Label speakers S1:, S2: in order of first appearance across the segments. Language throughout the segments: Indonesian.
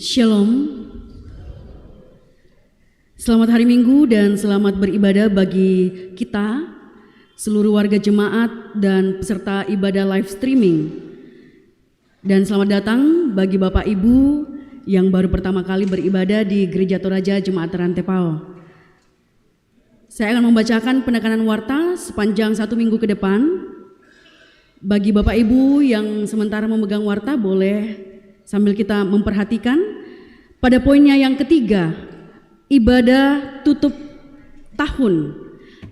S1: Shalom. Selamat hari Minggu dan selamat beribadah bagi kita, seluruh warga jemaat dan peserta ibadah live streaming. Dan selamat datang bagi Bapak Ibu yang baru pertama kali beribadah di Gereja Toraja Jemaat Rantepao. Saya akan membacakan penekanan warta sepanjang 1 minggu ke depan. Bagi Bapak Ibu yang sementara memegang warta boleh sambil kita memperhatikan. Pada poinnya yang ketiga, ibadah tutup tahun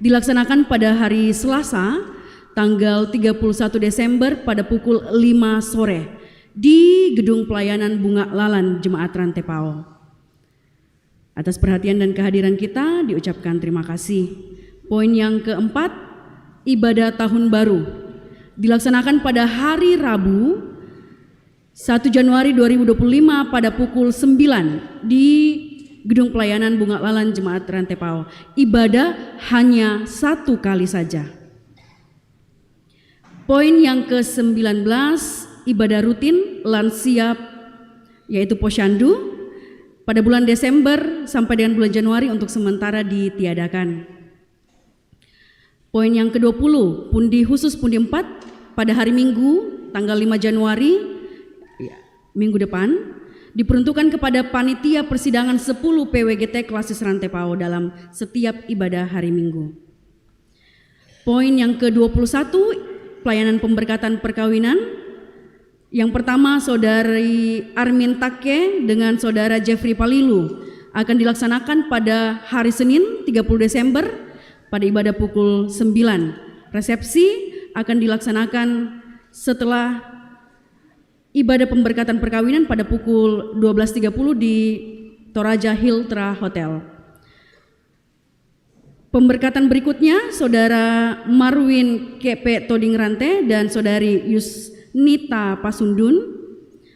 S1: dilaksanakan pada hari Selasa tanggal 31 Desember pada pukul 5 sore di Gedung Pelayanan Bunga Lalan Jemaat Rantepao. Atas perhatian dan kehadiran kita diucapkan terima kasih. Poin yang keempat, ibadah tahun baru dilaksanakan pada hari Rabu 1 Januari 2025 pada pukul 9 di Gedung Pelayanan Bunga Lalan Jemaat Rantepao. Ibadah hanya 1 kali saja. Poin yang ke-19, ibadah rutin lansia yaitu posyandu pada bulan Desember sampai dengan bulan Januari untuk sementara ditiadakan. Poin yang ke-20, pundi khusus pundi 4 pada hari Minggu tanggal 5 Januari minggu depan diperuntukkan kepada panitia persidangan 10 PWGT Klasis Rantepao dalam setiap ibadah hari Minggu. Poin yang ke-21, pelayanan pemberkatan perkawinan. Yang pertama, Saudari Armin Take dengan Saudara Jeffrey Palilu akan dilaksanakan pada hari Senin 30 Desember pada ibadah pukul 9. Resepsi akan dilaksanakan setelah ibadah pemberkatan perkawinan pada pukul 12.30 di Toraja Hiltra Hotel. Pemberkatan berikutnya, Saudara Marwin KP Todingrante dan Saudari Yusnita Pasundun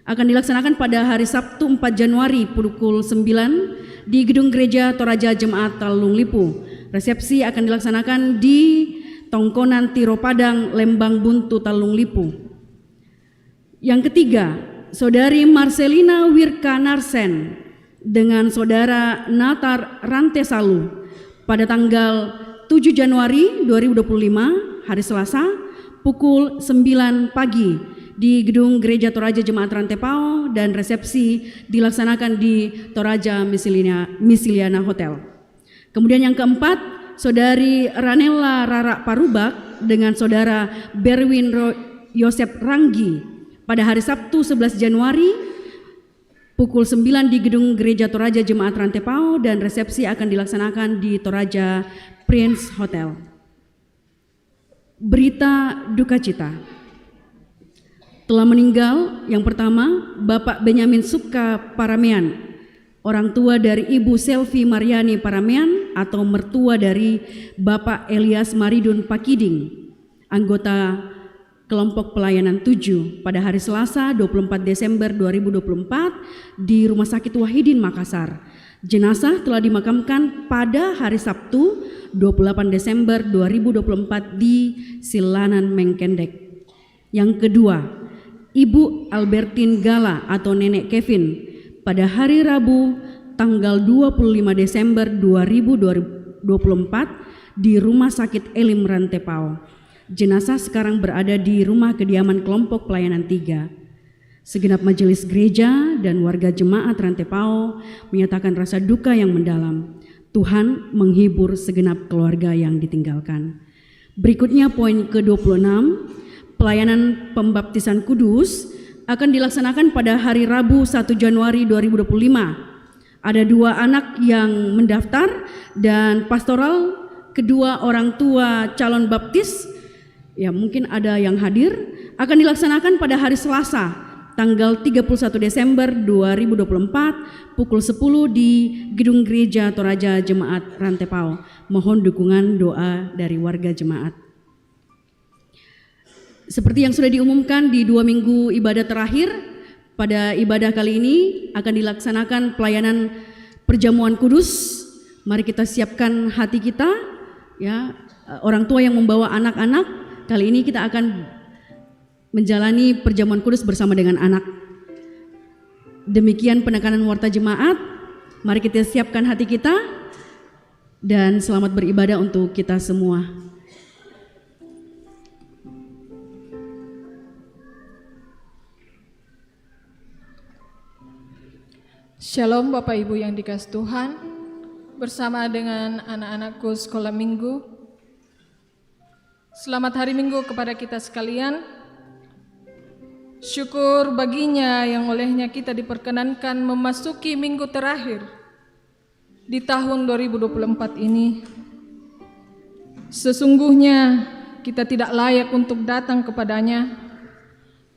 S1: akan dilaksanakan pada hari Sabtu 4 Januari pukul 9 di Gedung Gereja Toraja Jemaat Talung Lipu. Resepsi akan dilaksanakan di Tongkonan Tiro Padang, Lembang Buntu, Talung Lipu. Yang ketiga, Saudari Marcelina Wirka Narsen dengan Saudara Natar Rantesalu pada tanggal 7 Januari 2025 hari Selasa pukul 9 pagi di Gedung Gereja Toraja Jemaat Rantepao dan resepsi dilaksanakan di Toraja Misiliana Hotel. Kemudian yang keempat, Saudari Ranella Rara Parubak dengan Saudara Berwin Yosep Ranggi pada hari Sabtu 11 Januari pukul 9 di Gedung Gereja Toraja Jemaat Rantepao dan resepsi akan dilaksanakan di Toraja Prince Hotel. Berita duka cita. Telah meninggal yang pertama Bapak Benyamin Suka Paramean, orang tua dari Ibu Selvi Mariani Paramean atau mertua dari Bapak Elias Maridun Pakiding, anggota Kelompok Pelayanan 7 pada hari Selasa 24 Desember 2024 di Rumah Sakit Wahidin Makassar. Jenazah telah dimakamkan pada hari Sabtu 28 Desember 2024 di Silanan Mengkendek. Yang kedua, Ibu Albertine Gala atau Nenek Kevin pada hari Rabu tanggal 25 Desember 2024 di Rumah Sakit Elim Rantepao. Jenazah sekarang berada di rumah kediaman kelompok pelayanan 3. Segenap majelis gereja dan warga jemaat Rantepao menyatakan rasa duka yang mendalam. Tuhan menghibur segenap keluarga yang ditinggalkan. Berikutnya poin ke-26, pelayanan pembaptisan kudus akan dilaksanakan pada hari Rabu 1 Januari 2025. Ada 2 anak yang mendaftar dan pastoral kedua orang tua calon baptis, ya mungkin ada yang hadir, akan dilaksanakan pada hari Selasa tanggal 31 Desember 2024 pukul 10 di Gedung Gereja Toraja Jemaat Rantepao. Mohon dukungan doa dari warga jemaat. Seperti yang sudah diumumkan di 2 minggu ibadah terakhir, pada ibadah kali ini akan dilaksanakan pelayanan perjamuan kudus. Mari kita siapkan hati kita, ya, orang tua yang membawa anak-anak. Kali ini kita akan menjalani perjamuan kudus bersama dengan anak. Demikian penekanan warta jemaat. Mari kita siapkan hati kita dan selamat beribadah untuk kita semua.
S2: Shalom Bapak Ibu yang dikasihi Tuhan, bersama dengan anak-anakku sekolah minggu. Selamat hari Minggu kepada kita sekalian. Syukur baginya yang olehnya kita diperkenankan memasuki minggu terakhir di tahun 2024 ini. Sesungguhnya kita tidak layak untuk datang kepadanya,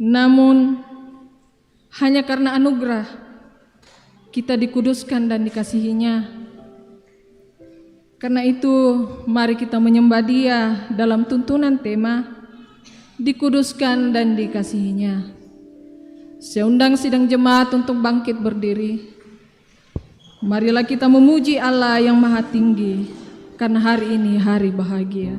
S2: namun hanya karena anugerah kita dikuduskan dan dikasihinya. Karena itu mari kita menyembah Dia dalam tuntunan tema dikuduskan dan dikasihinya. Saya undang sidang jemaat untuk bangkit berdiri. Marilah kita memuji Allah yang Maha Tinggi, karena hari ini hari bahagia.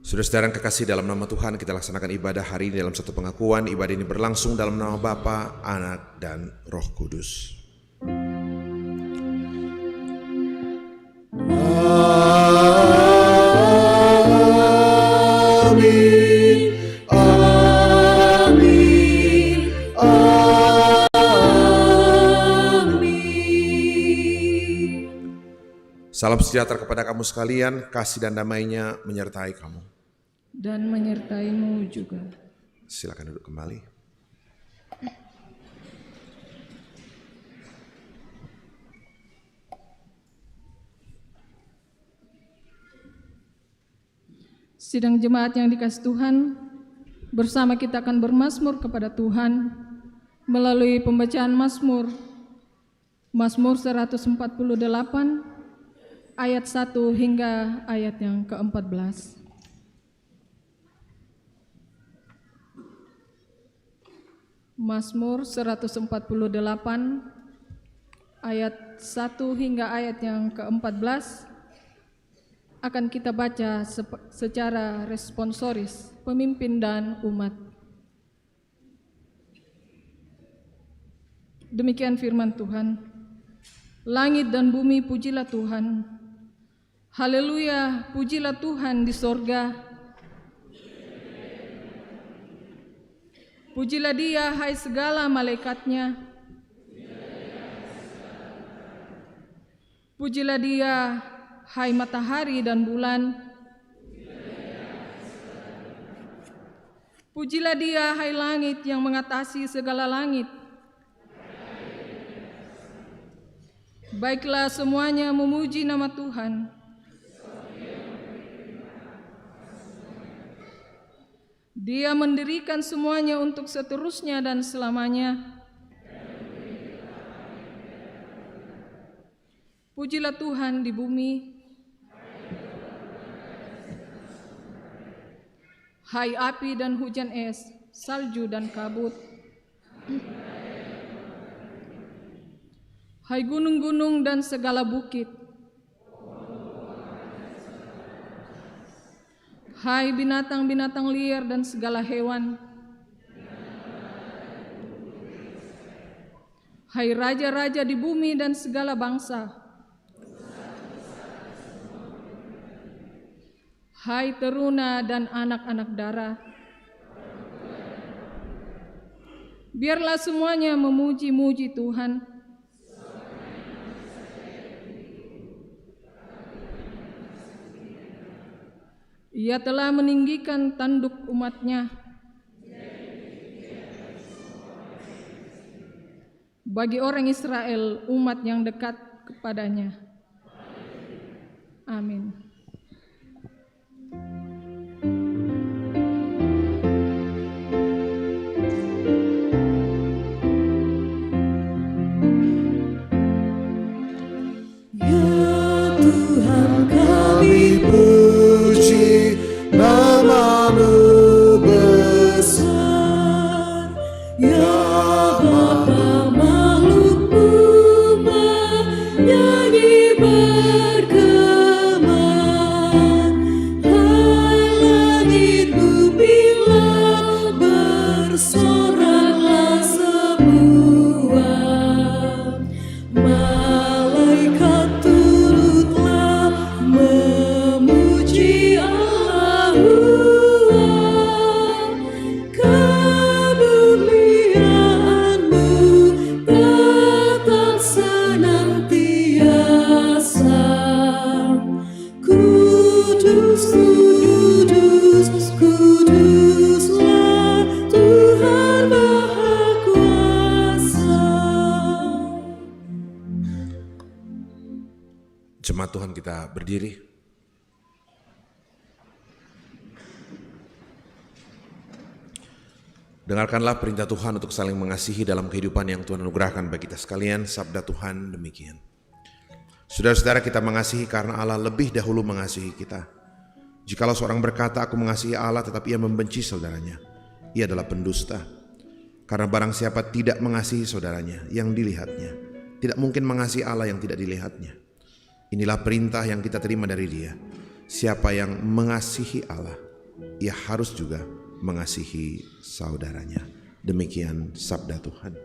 S3: Saudara-saudara yang kekasih dalam nama Tuhan, kita laksanakan ibadah hari ini dalam satu pengakuan. Ibadah ini berlangsung dalam nama Bapa, Anak, dan Roh Kudus. Amin. Amin. Amin. Salam sejahtera kepada kamu sekalian, kasih dan damai-Nya menyertai kamu.
S2: Dan menyertaimu juga.
S3: Silakan duduk kembali.
S2: Sidang jemaat yang dikasihi Tuhan, bersama kita akan bermazmur kepada Tuhan melalui pembacaan Mazmur 148 ayat 1 hingga ayat yang ke-14. Mazmur 148 ayat 1 hingga ayat yang ke-14 akan kita baca secara responsoris, pemimpin dan umat. Demikian firman Tuhan. Langit dan bumi pujilah Tuhan. Haleluya, pujilah Tuhan di sorga. Pujilah Dia, hai segala malaikatnya. Pujilah Dia, hai matahari dan bulan. Pujilah Dia, hai langit yang mengatasi segala langit. Baiklah semuanya memuji nama Tuhan. Dia mendirikan semuanya untuk seterusnya dan selamanya. Pujilah Tuhan di bumi. Hai api dan hujan es, salju dan kabut. Hai gunung-gunung dan segala bukit. Hai binatang-binatang liar dan segala hewan. Hai raja-raja di bumi dan segala bangsa. Hai teruna dan anak-anak darah. Biarlah semuanya memuji-muji Tuhan. Ia telah meninggikan tanduk umat-Nya bagi orang Israel, umat yang dekat kepadanya. Amin.
S3: Jemaat Tuhan, kita berdiri. Dengarkanlah perintah Tuhan untuk saling mengasihi dalam kehidupan yang Tuhan anugerahkan bagi kita sekalian. Sabda Tuhan demikian. Saudara-saudara, kita mengasihi karena Allah lebih dahulu mengasihi kita. Jikalau seorang berkata, aku mengasihi Allah tetapi ia membenci saudaranya, ia adalah pendusta. Karena barang siapa tidak mengasihi saudaranya yang dilihatnya, tidak mungkin mengasihi Allah yang tidak dilihatnya. Inilah perintah yang kita terima dari Dia. Siapa yang mengasihi Allah, ia harus juga mengasihi saudaranya. Demikian sabda Tuhan.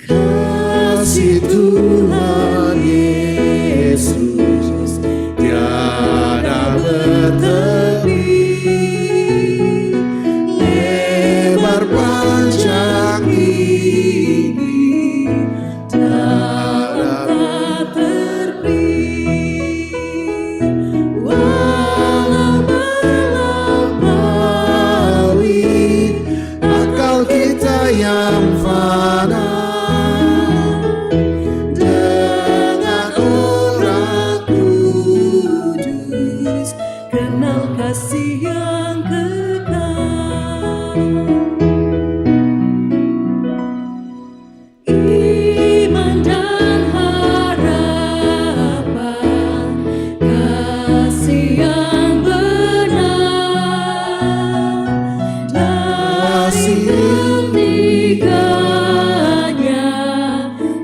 S4: Kasih Tuhan Yesus tiada bertepi, lebar panjang tinggi, tak dapat terperi. Walau melampaui akal kita yang fana, kasih yang kekal. Iman dan harapan, kasih yang benar, dari ketiganya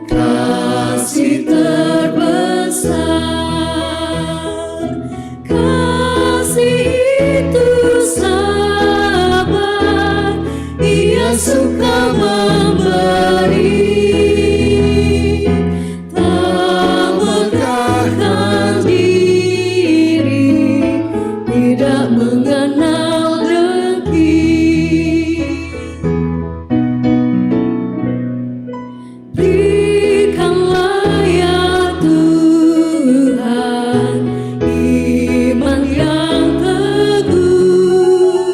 S4: kasih terbesar. Sabar, ia suka memberi, tak megahkan diri, tidak mengenal dengki. Berikanlah ya Tuhan iman yang teguh,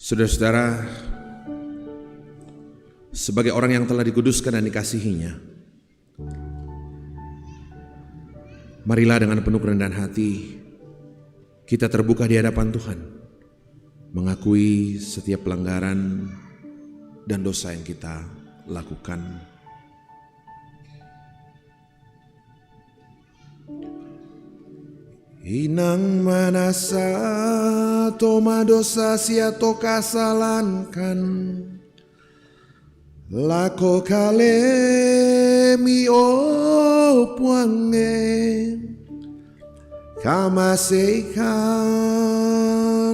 S3: Saudara-saudara, sebagai orang yang telah dikuduskan dan dikasihinya, marilah dengan penuh kerendahan hati kita terbuka di hadapan Tuhan, mengakui setiap pelanggaran dan dosa yang kita lakukan. Inang manasa toma dosa siato kasalankan, lako kale mi o puange, kamaseikan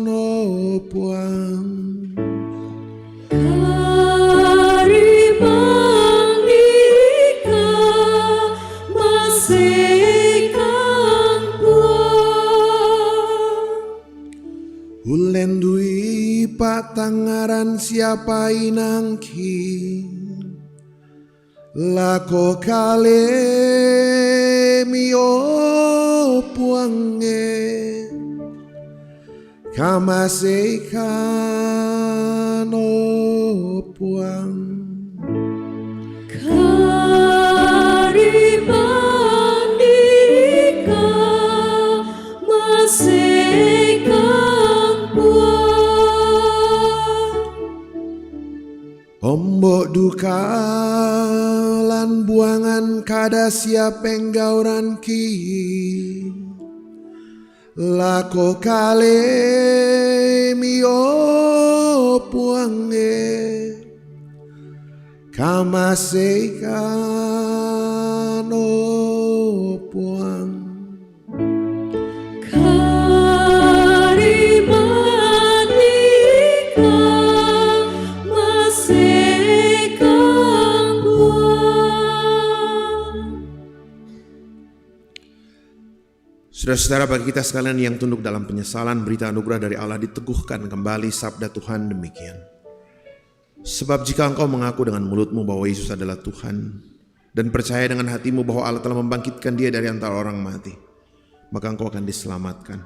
S3: o puang. Ulendui patangaran siapa inangki, lako kale mio puange, kamaseikan o puang.
S4: Karibandika maseikan puang,
S3: Ombok duka lan buangan kada siap penggauran ki, lako kale mio puange, kamaseikan o puang.
S4: Karibandika maseikan puang.
S3: Saudara-saudara, bagi kita sekalian yang tunduk dalam penyesalan, berita anugerah dari Allah diteguhkan kembali sabda Tuhan demikian. Sebab jika engkau mengaku dengan mulutmu bahwa Yesus adalah Tuhan dan percaya dengan hatimu bahwa Allah telah membangkitkan Dia dari antara orang mati, maka engkau akan diselamatkan.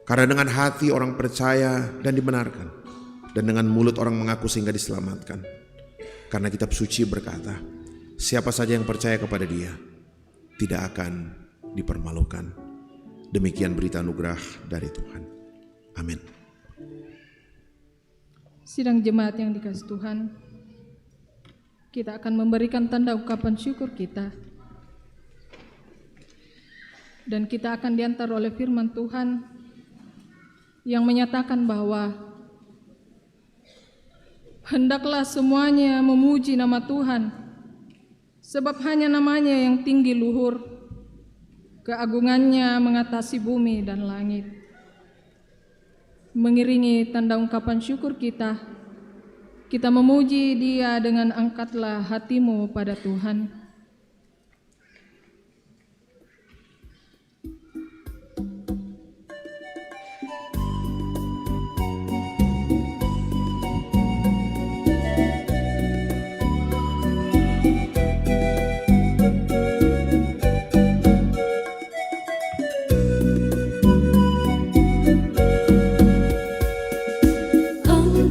S3: Karena dengan hati orang percaya dan dibenarkan, dan dengan mulut orang mengaku sehingga diselamatkan. Karena kitab suci berkata, siapa saja yang percaya kepada Dia tidak akan dipermalukan. Demikian berita anugerah dari Tuhan. Amin.
S2: Sidang jemaat yang dikasihi Tuhan, kita akan memberikan tanda ungkapan syukur kita. Dan kita akan diantar oleh firman Tuhan yang menyatakan bahwa hendaklah semuanya memuji nama Tuhan, sebab hanya namanya yang tinggi luhur, keagungannya mengatasi bumi dan langit. Mengiringi tanda ungkapan syukur kita memuji Dia dengan angkatlah hatimu pada Tuhan.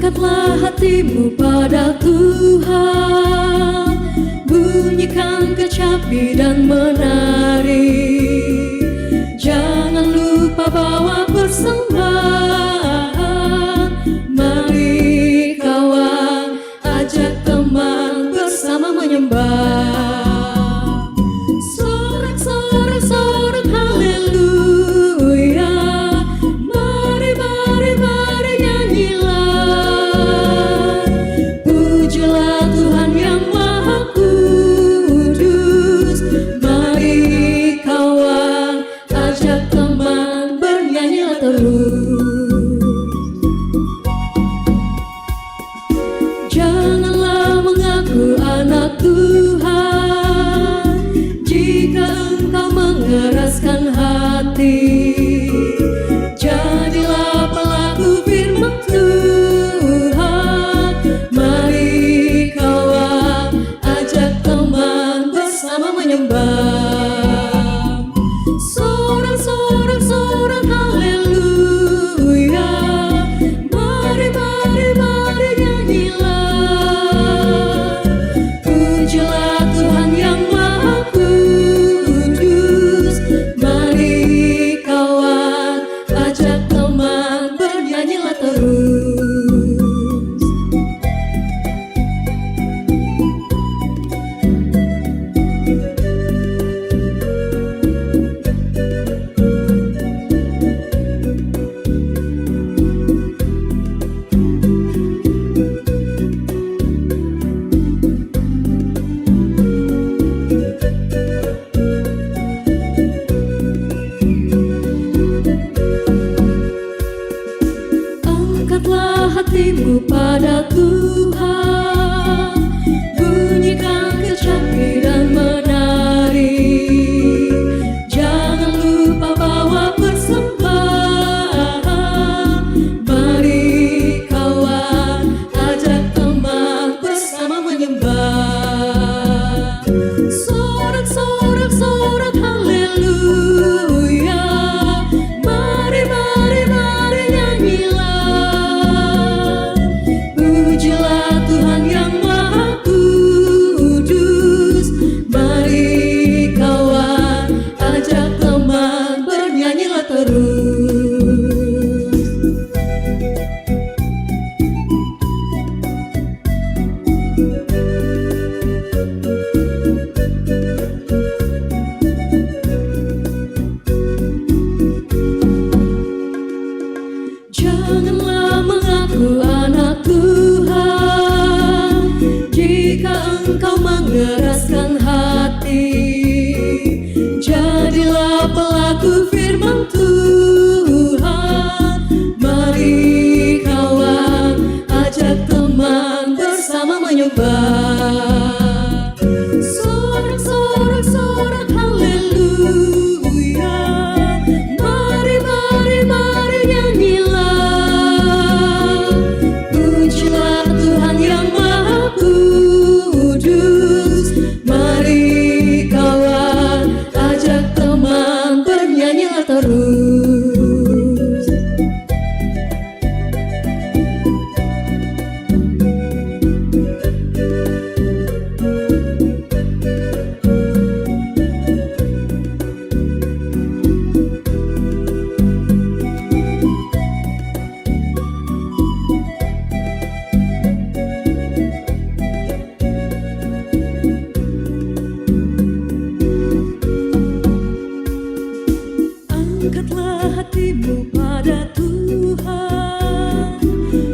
S4: Angkatlah hatimu pada Tuhan, bunyikan kecapi dan menari. Jangan lupa bawa persembahan. Mari kawan, ajak teman bersama menyembah. Sorak-sorak haleluya. Mari nyanyilah. Pujilah Tuhan yang Maha Kudus. Mari kawan, ajak teman bernyanyilah terus. Janganlah mengaku anak Tuhan jika engkau mengeraskan hati. Jadilah pelaku firman Tuhan. Mari kawan, ajak teman bersama menyembah. Sorak haleluya. Mari hatimu pada Tuhan, bunyikan kecapi dan menari. Jangan lupa bawa persembahan. Mari kawan, ajak teman bersama menyembah. Sorak-sorak haleluya. Mari nyanyilah. Pujilah Tuhan yang Maha Kudus. Mari kawan, ajak teman bernyanyilah terus. Janganlah mengaku anak Tuhan jika engkau mengeraskan hati. Jadilah pelaku firman Tuhan. Mari kawan, ajak teman bersama menyembah. Sorak haleluya. Mari nyanyilah. Pujilah Tuhan yang Maha Kudus. Mari kawan, ajak teman bernyanyilah terus. Angkatlah hatimu pada Tuhan,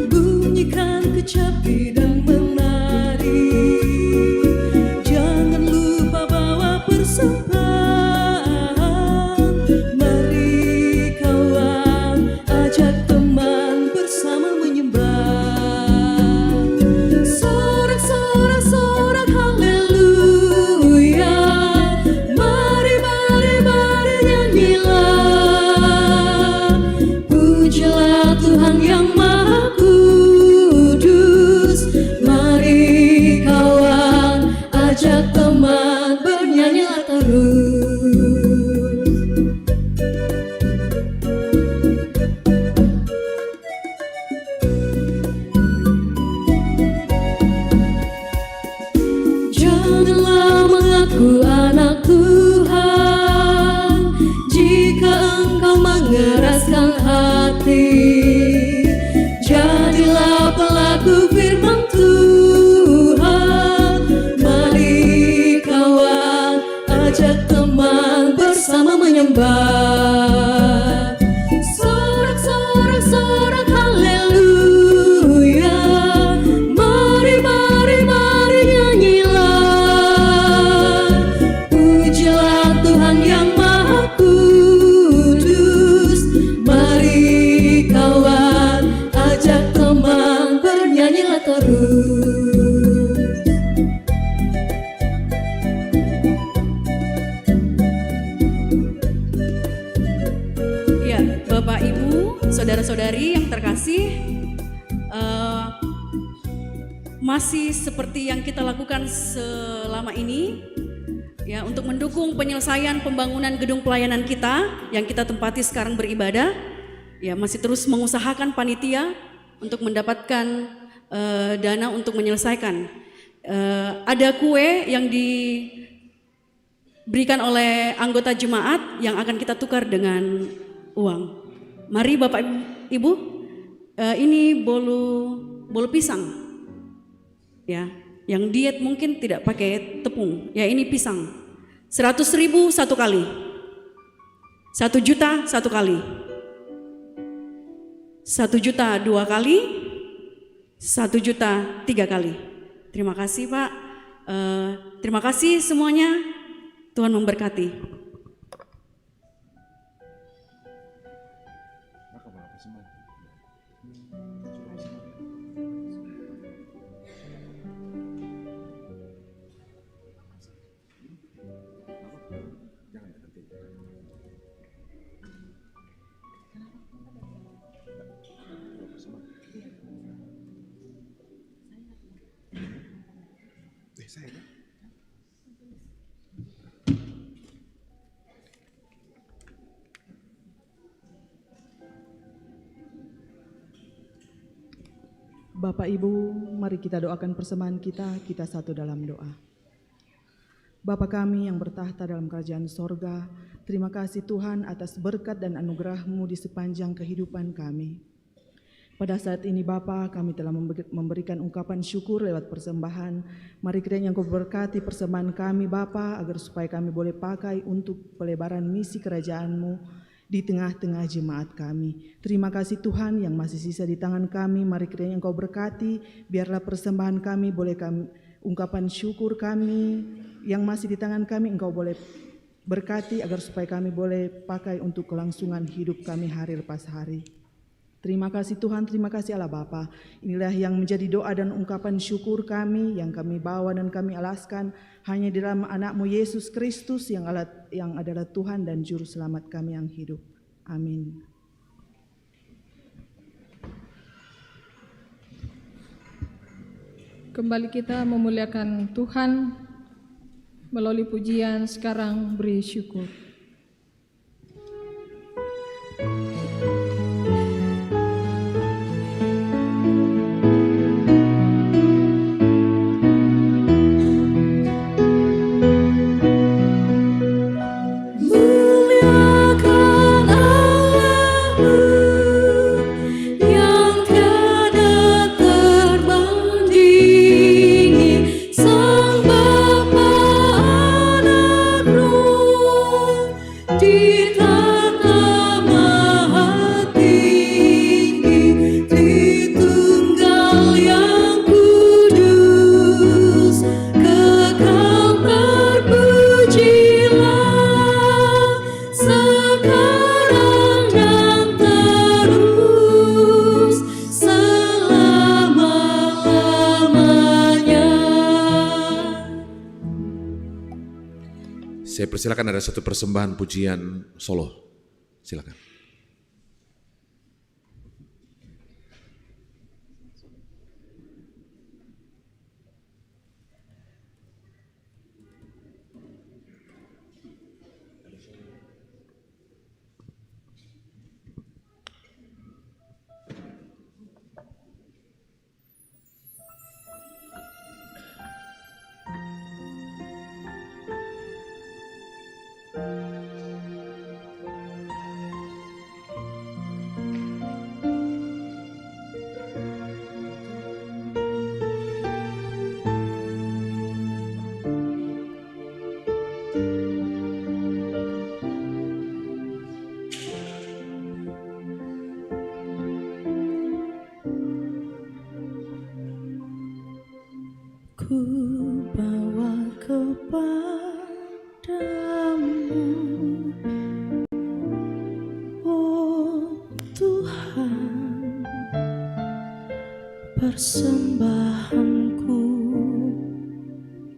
S4: bunyikan kecapi dan menari. Jangan lupa bawa persembahan. Mari kawan, ajak teman bersama menyembah. Sorak haleluya. Mari nyanyilah. Pujilah Tuhan yang Maha Kudus. Mari kawan, ajak teman bernyanyilah terus. Janganlah mengaku anak Tuhan jika engkau mengeraskan hati. Jadilah pelaku firman Tuhan. Mari kawan, ajak teman bersama menyembah. Sorak haleluya. Mari nyanyilah. Pujilah Tuhan yang Maha Kudus. Mari kawan, ajak teman bernyanyilah terus.
S1: Ya, Bapak Ibu, saudara-saudari yang terkasih, masih seperti yang kita lakukan selama ini, ya, untuk mendukung penyelesaian pembangunan gedung pelayanan kita yang kita tempati sekarang beribadah, ya, masih terus mengusahakan panitia untuk mendapatkan dana untuk menyelesaikan. Ada kue yang diberikan oleh anggota jemaat yang akan kita tukar dengan uang. Mari Bapak Ibu, ini bolu pisang, ya, yang diet mungkin tidak pakai tepung, ya, ini pisang. 100.000 satu kali, 1 juta satu kali, 1 juta 2 kali, 1 juta 3 kali. Terima kasih Pak, terima kasih semuanya, Tuhan memberkati.
S3: saya kan?
S5: Bapak Ibu, mari kita doakan persembahan kita satu dalam doa. Bapa kami yang bertahta dalam kerajaan sorga, terima kasih Tuhan atas berkat dan anugerah-Mu di sepanjang kehidupan kami. Pada saat ini Bapa, kami telah memberikan ungkapan syukur lewat persembahan. Mari kiranya Engkau berkati persembahan kami Bapa, agar supaya kami boleh pakai untuk pelebaran misi kerajaan-Mu di tengah-tengah jemaat kami. Terima kasih Tuhan yang masih sisa di tangan kami. Mari kiranya Engkau berkati, biarlah persembahan kami boleh kami, ungkapan syukur kami yang masih di tangan kami Engkau boleh berkati agar supaya kami boleh pakai untuk kelangsungan hidup kami hari lepas hari. Terima kasih Tuhan, terima kasih Allah Bapa. Inilah yang menjadi doa dan ungkapan syukur kami yang kami bawa dan kami alaskan hanya di dalam anak-Mu Yesus Kristus yang adalah Tuhan dan Juru Selamat kami yang hidup. Amin.
S2: Kembali kita memuliakan Tuhan melalui pujian sekarang beri syukur.
S3: Saya persilakan ada satu persembahan pujian solo. Silakan.
S4: Ku bawa kepadamu, oh Tuhan, persembahanku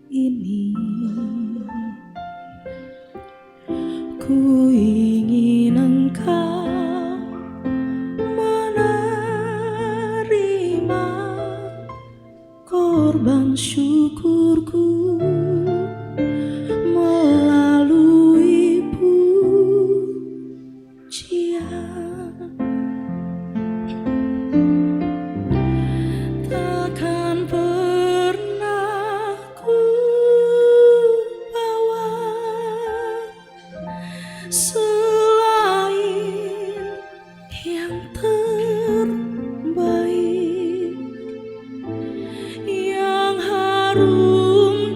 S4: ini. Ku ingin Engkau menerima korban syukurku melalui pujian. Takkan pernah ku bawa selain yang terbaik, yang harum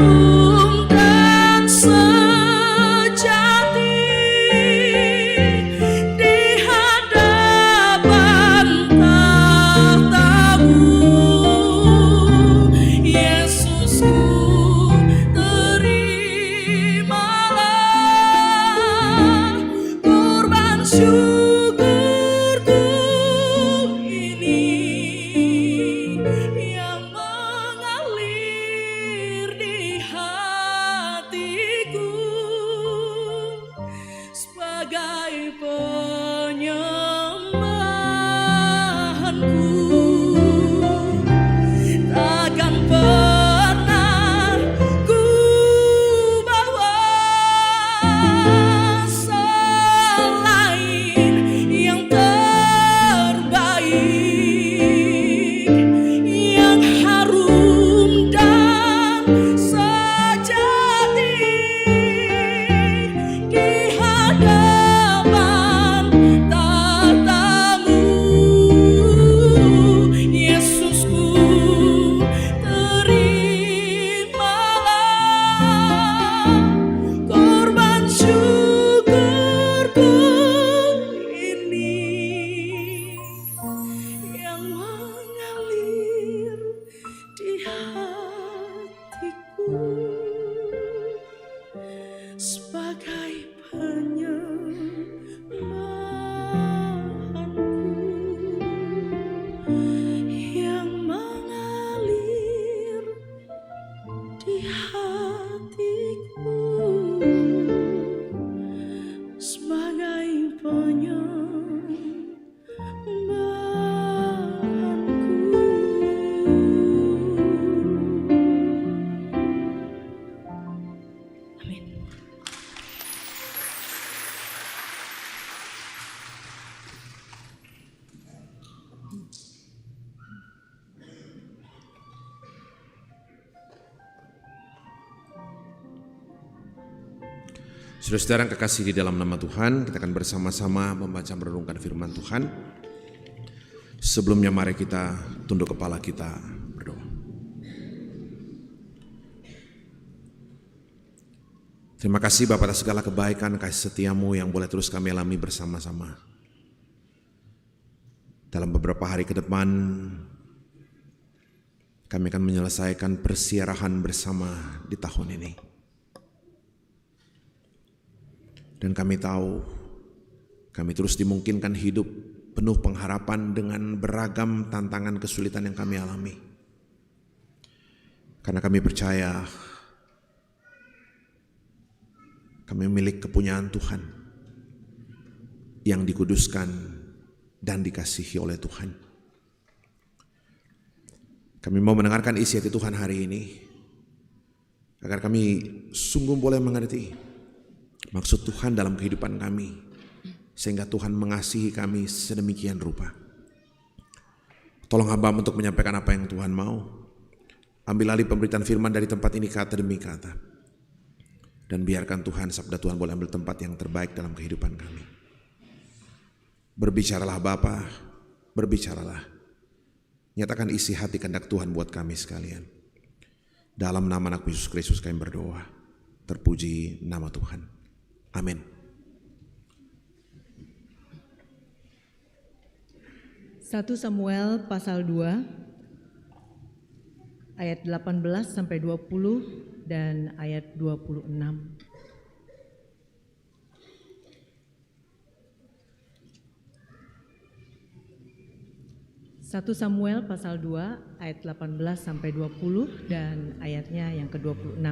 S4: harum dan sejati di hadapan tahta-Mu. Yesusku, terimalah kurban syukurku ini yang mengalir di hatiku sebagai penyembahanku. Takkan pernah ku bawa selain yang terbaik, yang harum dan sejati di hadapan tahta-Mu. Yesusku, terimalah kurban syukurku ini yang mengalir di hatiku sebagai penyembahanku, yang mengalir di hatiku sebagai penyembahanku. Amin.
S3: Saudara-saudara yang kekasih di dalam nama Tuhan, kita akan bersama-sama membaca merenungkan firman Tuhan. Sebelumnya mari kita tunduk kepala kita berdoa. Terima kasih Bapa atas segala kebaikan, kasih setia-Mu yang boleh terus kami alami bersama-sama. Dalam beberapa hari ke depan, kami akan menyelesaikan persiarahan bersama di tahun ini. Dan kami tahu, kami terus dimungkinkan hidup penuh pengharapan dengan beragam tantangan kesulitan yang kami alami. Karena kami percaya, kami milik kepunyaan Tuhan yang dikuduskan dan dikasihi oleh Tuhan. Kami mau mendengarkan isi hati Tuhan hari ini, agar kami sungguh boleh mengerti maksud Tuhan dalam kehidupan kami, sehingga Tuhan mengasihi kami sedemikian rupa. Tolong hamba untuk menyampaikan apa yang Tuhan mau. Ambil alih pemberitaan firman dari tempat ini kata demi kata. Dan biarkan Tuhan, sabda Tuhan boleh ambil tempat yang terbaik dalam kehidupan kami. Berbicaralah Bapa, berbicaralah. Nyatakan isi hati kehendak Tuhan buat kami sekalian. Dalam nama anak Yesus Kristus kami berdoa. Terpuji nama Tuhan. Amin.
S6: Satu Samuel pasal 2 ayat 18 sampai 20 dan ayat 26. 1 Samuel pasal 2 ayat 18 sampai 20 dan ayatnya yang ke-26.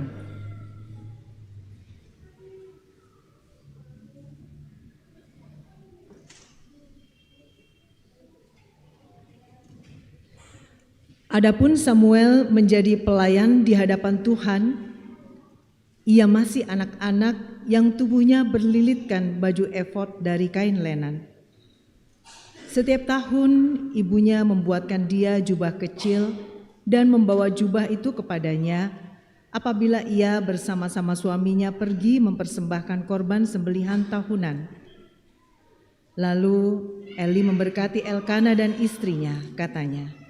S6: Adapun Samuel menjadi pelayan di hadapan Tuhan, ia masih anak-anak yang tubuhnya berlilitkan baju efod dari kain lenan. Setiap tahun ibunya membuatkan dia jubah kecil dan membawa jubah itu kepadanya apabila ia bersama-sama suaminya pergi mempersembahkan korban sembelihan tahunan. Lalu Eli memberkati Elkana dan istrinya, katanya,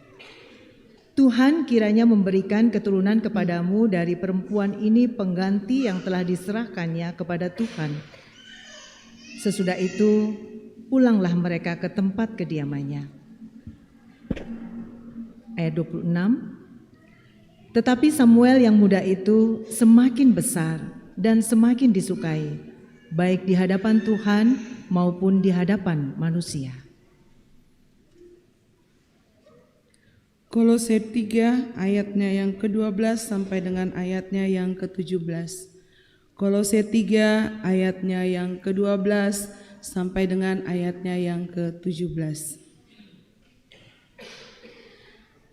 S6: Tuhan kiranya memberikan keturunan kepadamu dari perempuan ini pengganti yang telah diserahkannya kepada Tuhan. Sesudah itu, pulanglah mereka ke tempat kediamannya. Ayat 26. Tetapi Samuel yang muda itu semakin besar dan semakin disukai, baik di hadapan Tuhan maupun di hadapan manusia.
S4: Kolose 3 ayatnya yang ke-12 sampai dengan ayatnya yang ke-17. Kolose 3 ayatnya yang ke-12 sampai dengan ayatnya yang ke-17.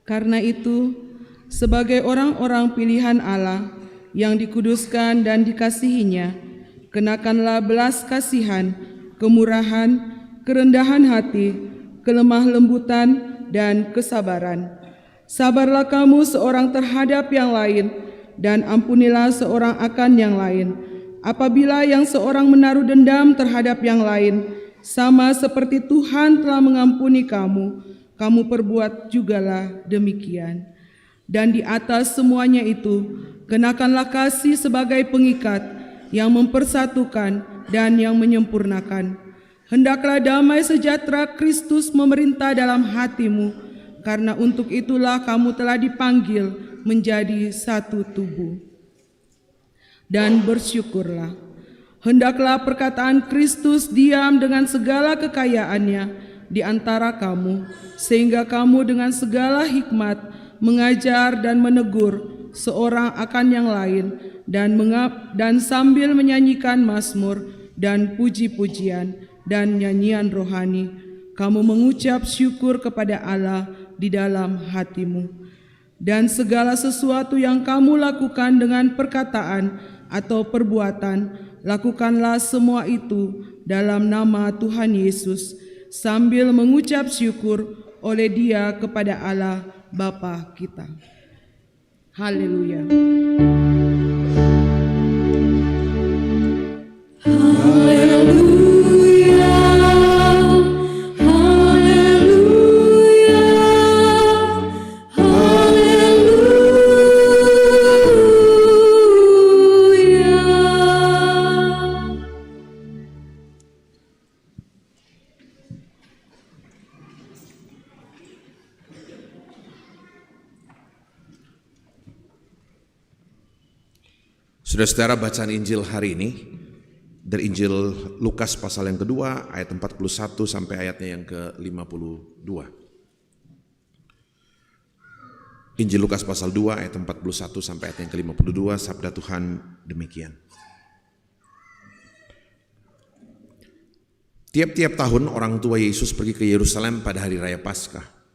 S4: Karena itu, sebagai orang-orang pilihan Allah yang dikuduskan dan dikasihinya, kenakanlah belas kasihan, kemurahan, kerendahan hati, kelemah lembutan, dan kesabaran. Sabarlah kamu seorang terhadap yang lain, dan ampunilah seorang akan yang lain. Apabila yang seorang menaruh dendam terhadap yang lain, sama seperti Tuhan telah mengampuni kamu, kamu perbuat jugalah demikian. Dan di atas semuanya itu, kenakanlah kasih sebagai pengikat yang mempersatukan dan yang menyempurnakan. Hendaklah damai sejahtera Kristus memerintah dalam hatimu, karena untuk itulah kamu telah dipanggil menjadi satu tubuh. Dan bersyukurlah. Hendaklah perkataan Kristus diam dengan segala kekayaannya di antara kamu, sehingga kamu dengan segala hikmat mengajar dan menegur seorang akan yang lain, dan sambil menyanyikan mazmur dan puji-pujian dan nyanyian rohani, kamu mengucap syukur kepada Allah di dalam hatimu. Dan segala sesuatu yang kamu lakukan dengan perkataan atau perbuatan, lakukanlah semua itu dalam nama Tuhan Yesus, sambil mengucap syukur oleh Dia kepada Allah Bapa kita. Haleluya.
S3: Saudara-saudara, bacaan Injil hari ini dari Injil Lukas pasal yang kedua ayat 41 sampai ayatnya yang ke-52. Injil Lukas pasal 2 ayat 41 sampai ayat yang ke-52, sabda Tuhan demikian. Tiap-tiap tahun orang tua Yesus pergi ke Yerusalem pada hari raya Paskah.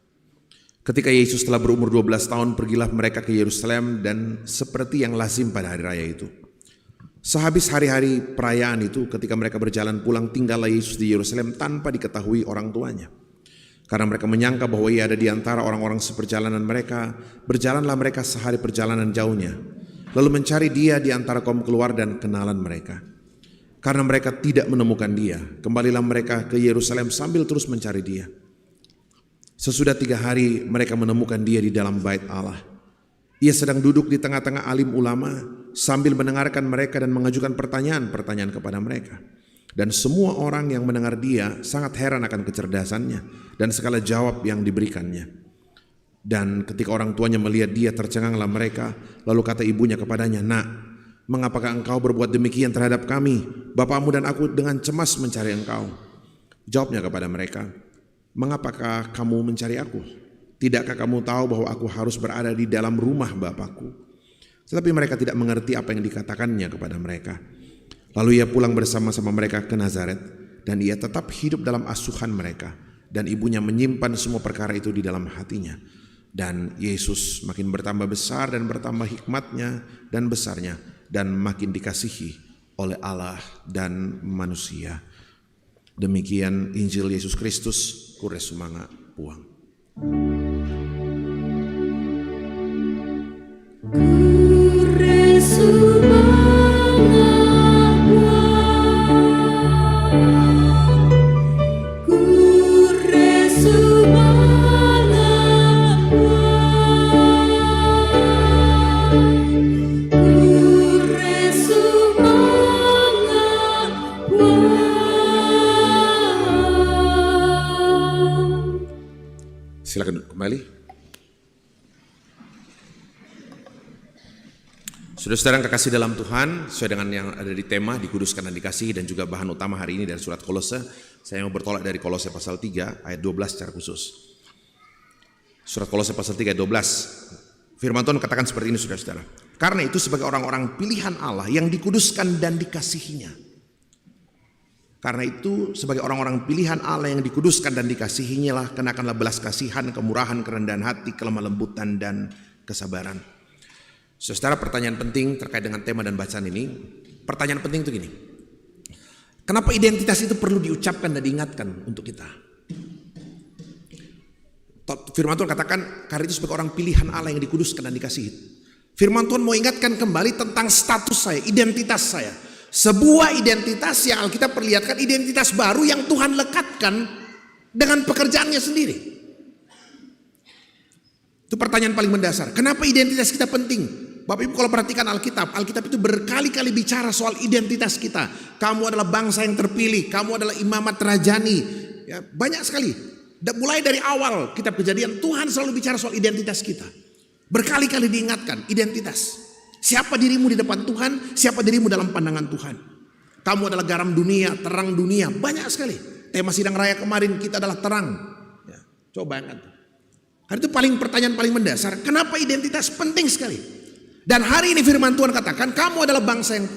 S3: Ketika Yesus telah berumur 12 tahun, pergilah mereka ke Yerusalem, dan seperti yang lazim pada hari raya itu. Sehabis hari-hari perayaan itu, ketika mereka berjalan pulang, tinggallah Yesus di Yerusalem tanpa diketahui orang tuanya. Karena mereka menyangka bahwa Ia ada di antara orang-orang seperjalanan mereka, berjalanlah mereka sehari perjalanan jauhnya, lalu mencari Dia di antara kaum keluar dan kenalan mereka. Karena mereka tidak menemukan Dia, kembalilah mereka ke Yerusalem sambil terus mencari Dia. Sesudah 3 hari mereka menemukan Dia di dalam bait Allah. Ia sedang duduk di tengah-tengah alim ulama sambil mendengarkan mereka dan mengajukan pertanyaan-pertanyaan kepada mereka. Dan semua orang yang mendengar Dia sangat heran akan kecerdasannya dan segala jawab yang diberikannya. Dan ketika orang tuanya melihat Dia, tercenganglah mereka. Lalu kata ibunya kepadanya, "Nak, mengapakah engkau berbuat demikian terhadap kami? Bapakmu dan aku dengan cemas mencari engkau." Jawabnya kepada mereka, "Mengapakah kamu mencari aku? Tidakkah kamu tahu bahwa aku harus berada di dalam rumah Bapakku?" Tetapi mereka tidak mengerti apa yang dikatakannya kepada mereka. Lalu Ia pulang bersama-sama mereka ke Nazaret, dan Ia tetap hidup dalam asuhan mereka, dan ibunya menyimpan semua perkara itu di dalam hatinya. Dan Yesus makin bertambah besar dan bertambah hikmatnya dan besarnya, dan makin dikasihi oleh Allah dan manusia. Demikian Injil Yesus Kristus, Kures Sumanga Puang.
S4: Kures Sumanga Puang, Kures Sumanga Puang.
S3: kembali. Saudara-saudara yang kekasih dalam Tuhan, sesuai dengan yang ada di tema dikuduskan dan dikasihi dan juga bahan utama hari ini dari surat Kolose, saya mau bertolak dari Kolose pasal 3 ayat 12 secara khusus. Surat Kolose pasal 3 ayat 12. Firman Tuhan katakan seperti ini saudara-saudara. Karena itu sebagai orang-orang pilihan Allah yang dikuduskan dan dikasihinya. Karena itu sebagai orang-orang pilihan Allah yang dikuduskan dan dikasihinya lah kenakanlah belas kasihan, kemurahan, kerendahan hati, kelemah lembutan dan kesabaran. Saudara, pertanyaan penting terkait dengan tema dan bacaan ini. Pertanyaan penting itu gini. Kenapa identitas itu perlu diucapkan dan diingatkan untuk kita? Firman Tuhan katakan, karena itu sebagai orang pilihan Allah yang dikuduskan dan dikasihi. Firman Tuhan mau ingatkan kembali tentang status saya, identitas saya. Sebuah identitas yang Alkitab perlihatkan, identitas baru yang Tuhan lekatkan dengan pekerjaannya sendiri. Itu pertanyaan paling mendasar. Kenapa identitas kita penting? Bapak Ibu kalau perhatikan Alkitab itu berkali-kali bicara soal identitas kita. Kamu adalah bangsa yang terpilih, kamu adalah imamat rajani. Ya, banyak sekali. Mulai dari awal kitab Kejadian, Tuhan selalu bicara soal identitas kita. Berkali-kali diingatkan identitas. Siapa dirimu di depan Tuhan, siapa dirimu dalam pandangan Tuhan. Kamu adalah garam dunia, terang dunia. Banyak sekali. Tema sidang raya kemarin kita adalah terang. Ya, coba bayangkan. Hari itu pertanyaan paling mendasar. Kenapa identitas penting sekali? Dan hari ini firman Tuhan katakan kamu adalah bangsa yang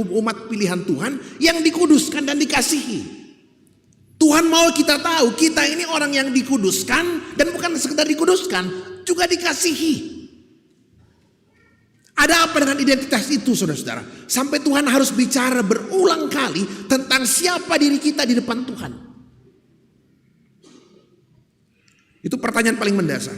S3: umat pilihan Tuhan yang dikuduskan dan dikasihi. Tuhan mau kita tahu kita ini orang yang dikuduskan dan bukan sekedar dikuduskan, juga dikasihi. Ada apa dengan identitas itu saudara-saudara? Sampai Tuhan harus bicara berulang kali tentang siapa diri kita di depan Tuhan. Itu pertanyaan paling mendasar.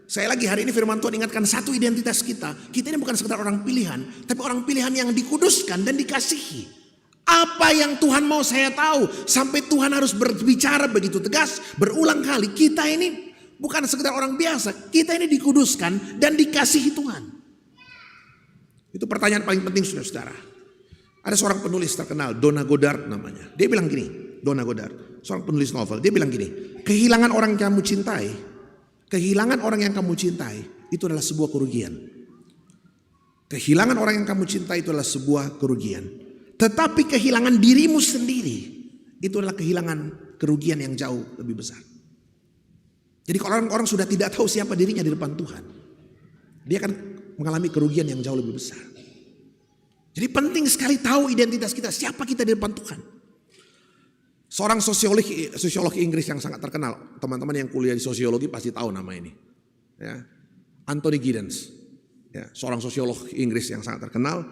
S3: Saya lagi hari ini firman Tuhan ingatkan satu identitas kita. Kita ini bukan sekedar orang pilihan, tapi orang pilihan yang dikuduskan dan dikasihi. Apa yang Tuhan mau saya tahu sampai Tuhan harus berbicara begitu tegas berulang kali. Kita ini bukan sekedar orang biasa, kita ini dikuduskan dan dikasihi Tuhan. Itu pertanyaan paling penting saudara-saudara. Ada seorang penulis terkenal, Donna Goddard namanya. Dia bilang gini, Donna Goddard, seorang penulis novel. Dia bilang gini, kehilangan orang yang kamu cintai, kehilangan orang yang kamu cintai itu adalah sebuah kerugian. Kehilangan orang yang kamu cintai itu adalah sebuah kerugian. Tetapi kehilangan dirimu sendiri itu adalah kehilangan kerugian yang jauh lebih besar. Jadi kalau orang sudah tidak tahu siapa dirinya di depan Tuhan, dia akan mengalami kerugian yang jauh lebih besar. Jadi penting sekali tahu identitas kita, siapa kita di depan Tuhan. Seorang sosiolog Inggris yang sangat terkenal, teman-teman yang kuliah di sosiologi pasti tahu nama ini. Ya, Anthony Giddens, ya, seorang sosiolog Inggris yang sangat terkenal.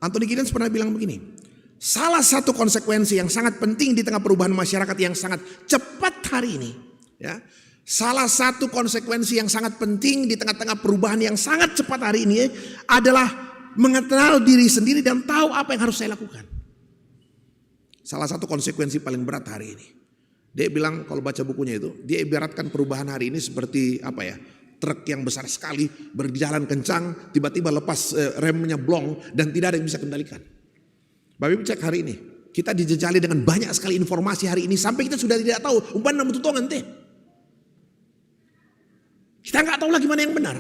S3: Anthony Giddens pernah bilang begini, salah satu konsekuensi yang sangat penting di tengah perubahan masyarakat yang sangat cepat hari ini, ya, salah satu konsekuensi yang sangat penting di tengah-tengah perubahan yang sangat cepat hari ini adalah mengenal diri sendiri dan tahu apa yang harus saya lakukan. Salah satu konsekuensi paling berat hari ini. Dia bilang kalau baca bukunya itu, dia ibaratkan perubahan hari ini seperti apa ya? Truk yang besar sekali berjalan kencang, tiba-tiba lepas remnya blong dan tidak ada yang bisa kendalikan. Bapak Ibu cek hari ini, kita dijejali dengan banyak sekali informasi hari ini sampai kita sudah tidak tahu umpan namun tutongan teh. Kita nggak tahu lagi mana yang benar.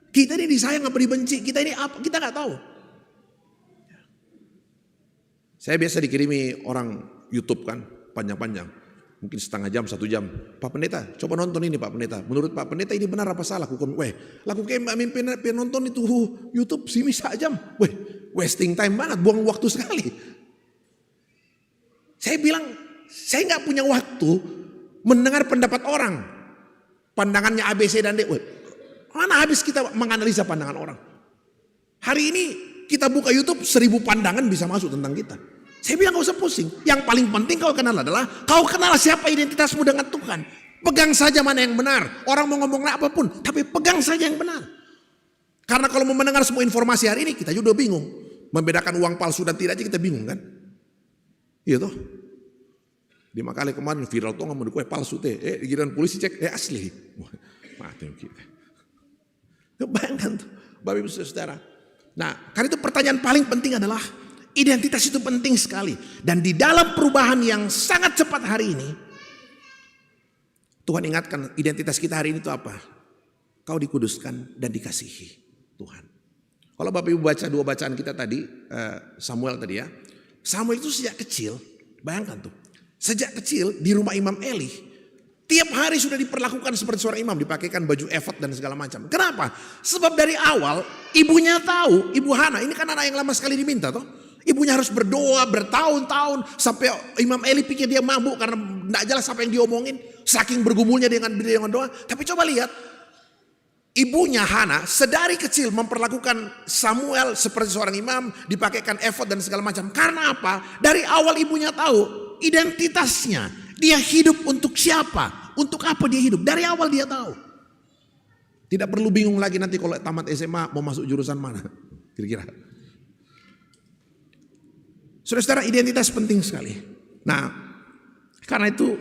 S3: Kita ini disayang apa dibenci, kita ini apa? Kita nggak tahu. Saya biasa dikirimi orang YouTube kan, panjang-panjang. Mungkin setengah jam, 1 jam. Pak Pendeta, coba nonton ini Pak Pendeta. Menurut Pak Pendeta ini benar apa salah? Laku kayak nonton itu YouTube sini sajam. Wasting time banget, buang waktu sekali. Saya bilang, saya nggak punya waktu mendengar pendapat orang. Pandangannya ABC dan D. Mana habis kita menganalisa pandangan orang. Hari ini kita buka YouTube 1000 pandangan bisa masuk tentang kita. Saya bilang gak usah pusing. Yang paling penting kau kenal adalah kau kenal siapa identitasmu dengan Tuhan. Pegang saja mana yang benar. Orang mau ngomong apapun, tapi pegang saja yang benar. Karena kalau mau mendengar semua informasi hari ini kita juga bingung. Membedakan uang palsu dan tidak aja kita bingung kan. Iya toh. Di Makale kemarin viral tuh ngomong kue palsu teh. Giliran polisi cek asli. Mati kita. Bayangkan tuh Bapak Ibu Saudara. Nah, karena itu pertanyaan paling penting adalah identitas itu penting sekali. Dan di dalam perubahan yang sangat cepat hari ini, Tuhan ingatkan identitas kita hari ini itu apa? Kau dikuduskan dan dikasihi Tuhan. Kalau Bapak Ibu baca 2 bacaan kita tadi, Samuel tadi ya. Samuel itu sejak kecil, bayangkan tuh. Sejak kecil di rumah Imam Eli, tiap hari sudah diperlakukan seperti seorang imam, dipakaikan baju efod dan segala macam. Kenapa? Sebab dari awal ibunya tahu, Ibu Hana, ini kan anak yang lama sekali diminta toh. Ibunya harus berdoa bertahun-tahun sampai Imam Eli pikir dia mabuk karena tidak jelas apa yang diomongin. Saking bergumulnya dengan doa. Tapi coba lihat, ibunya Hana sedari kecil memperlakukan Samuel seperti seorang imam, dipakaikan efod dan segala macam. Karena apa? Dari awal ibunya tahu identitasnya. Dia hidup untuk siapa? Untuk apa dia hidup? Dari awal dia tahu. Tidak perlu bingung lagi nanti kalau tamat SMA mau masuk jurusan mana. Kira-kira. Saudara-saudara, identitas penting sekali. Nah, karena itu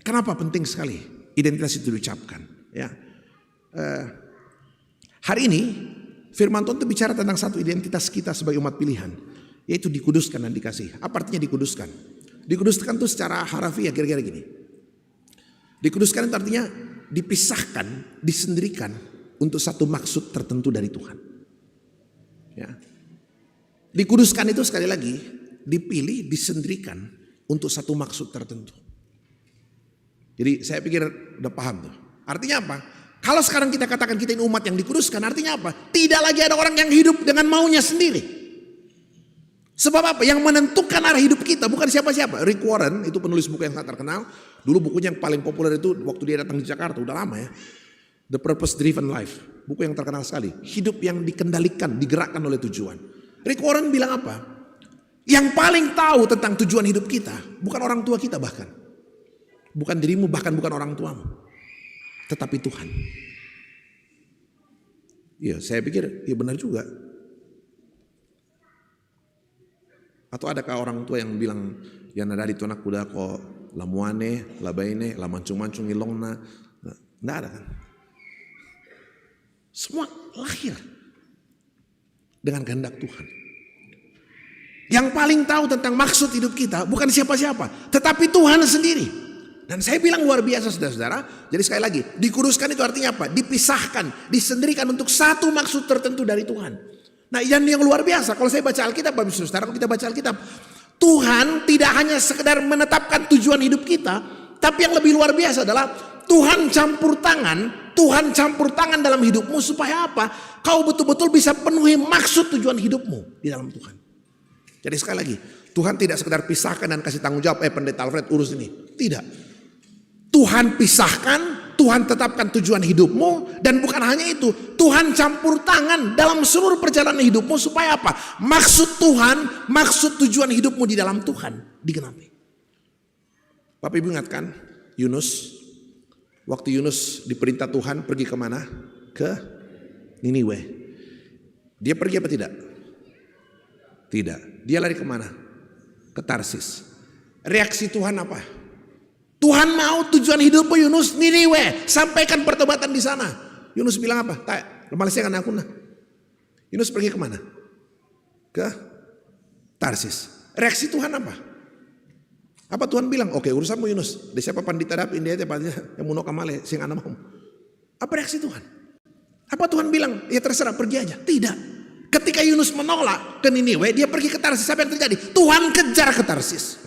S3: kenapa penting sekali identitas itu diucapkan? Ya, hari ini Firman Tuhan itu bicara tentang satu identitas kita sebagai umat pilihan, yaitu dikuduskan dan dikasihi. Apa artinya dikuduskan? Dikuduskan itu secara harafiah kira-kira gini. Dikuduskan itu artinya dipisahkan, disendirikan untuk satu maksud tertentu dari Tuhan. Ya. Dikuduskan itu sekali lagi dipilih, disendirikan untuk satu maksud tertentu. Jadi saya pikir udah paham tuh. Artinya apa? Kalau sekarang kita katakan kita ini umat yang dikuduskan, artinya apa? Tidak lagi ada orang yang hidup dengan maunya sendiri. Sebab apa? Yang menentukan arah hidup kita bukan siapa-siapa. Rick Warren itu penulis buku yang sangat terkenal. Dulu bukunya yang paling populer itu waktu dia datang di Jakarta, udah lama ya. The Purpose Driven Life. Buku yang terkenal sekali. Hidup yang dikendalikan, digerakkan oleh tujuan. Rick Warren bilang apa? Yang paling tahu tentang tujuan hidup kita bukan orang tua kita bahkan. Bukan dirimu, bahkan bukan orang tuamu. Tetapi Tuhan. Iya, saya pikir ya benar juga. Atau adakah orang tua yang bilang ya nadari tu anak kuda kok lamuane, labaine, lamancung-mancung ilongna. Enggak ada kan? Semua lahir dengan kehendak Tuhan. Yang paling tahu tentang maksud hidup kita bukan siapa-siapa, tetapi Tuhan sendiri. Dan saya bilang luar biasa saudara-saudara. Jadi sekali lagi, dikuduskan itu artinya apa? Dipisahkan, disendirikan untuk satu maksud tertentu dari Tuhan. Nah, yang luar biasa, kalau saya baca Alkitab, Bapak Ibu Saudara, kalau kita baca Alkitab, Tuhan tidak hanya sekedar menetapkan tujuan hidup kita, tapi yang lebih luar biasa adalah Tuhan campur tangan dalam hidupmu supaya apa? Kau betul-betul bisa penuhi maksud tujuan hidupmu di dalam Tuhan. Jadi sekali lagi, Tuhan tidak sekedar pisahkan dan kasih tanggung jawab, Pendeta Alfred urus ini. Tidak. Tuhan pisahkan, Tuhan tetapkan tujuan hidupmu, dan bukan hanya itu, Tuhan campur tangan dalam seluruh perjalanan hidupmu supaya apa? Maksud Tuhan, maksud tujuan hidupmu di dalam Tuhan digenapi. Bapak Ibu ingatkan Yunus, waktu Yunus diperintah Tuhan pergi kemana? Ke Niniwe. Dia pergi apa tidak? Tidak. Dia lari kemana? Ke Tarsis. Reaksi Tuhan apa? Tuhan mau tujuan hidupmu Yunus Niniwe, sampaikan pertobatan di sana. Yunus bilang apa? Malaysia kan aku nah. Yunus pergi kemana? Ke Tarsis. Reaksi Tuhan apa? Apa Tuhan bilang? Oke, urusanmu Yunus. Di siapa pandita dapin dia yang muno kamale sing ana mau. Apa reaksi Tuhan? Apa Tuhan bilang? Ya terserah, pergi aja. Tidak. Ketika Yunus menolak ke Niniwe, dia pergi ke Tarsis. Apa yang terjadi? Tuhan kejar ke Tarsis.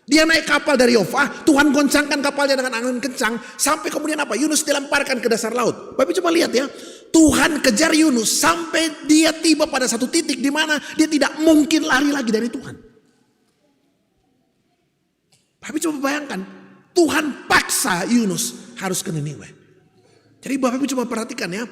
S3: Dia naik kapal dari Yofah, Tuhan goncangkan kapalnya dengan angin kencang, sampai kemudian apa? Yunus dilemparkan ke dasar laut. Bapak coba lihat ya, Tuhan kejar Yunus sampai dia tiba pada satu titik di mana dia tidak mungkin lari lagi dari Tuhan. Bapak coba bayangkan, Tuhan paksa Yunus harus ke Niniwe. Jadi Bapak coba perhatikan ya,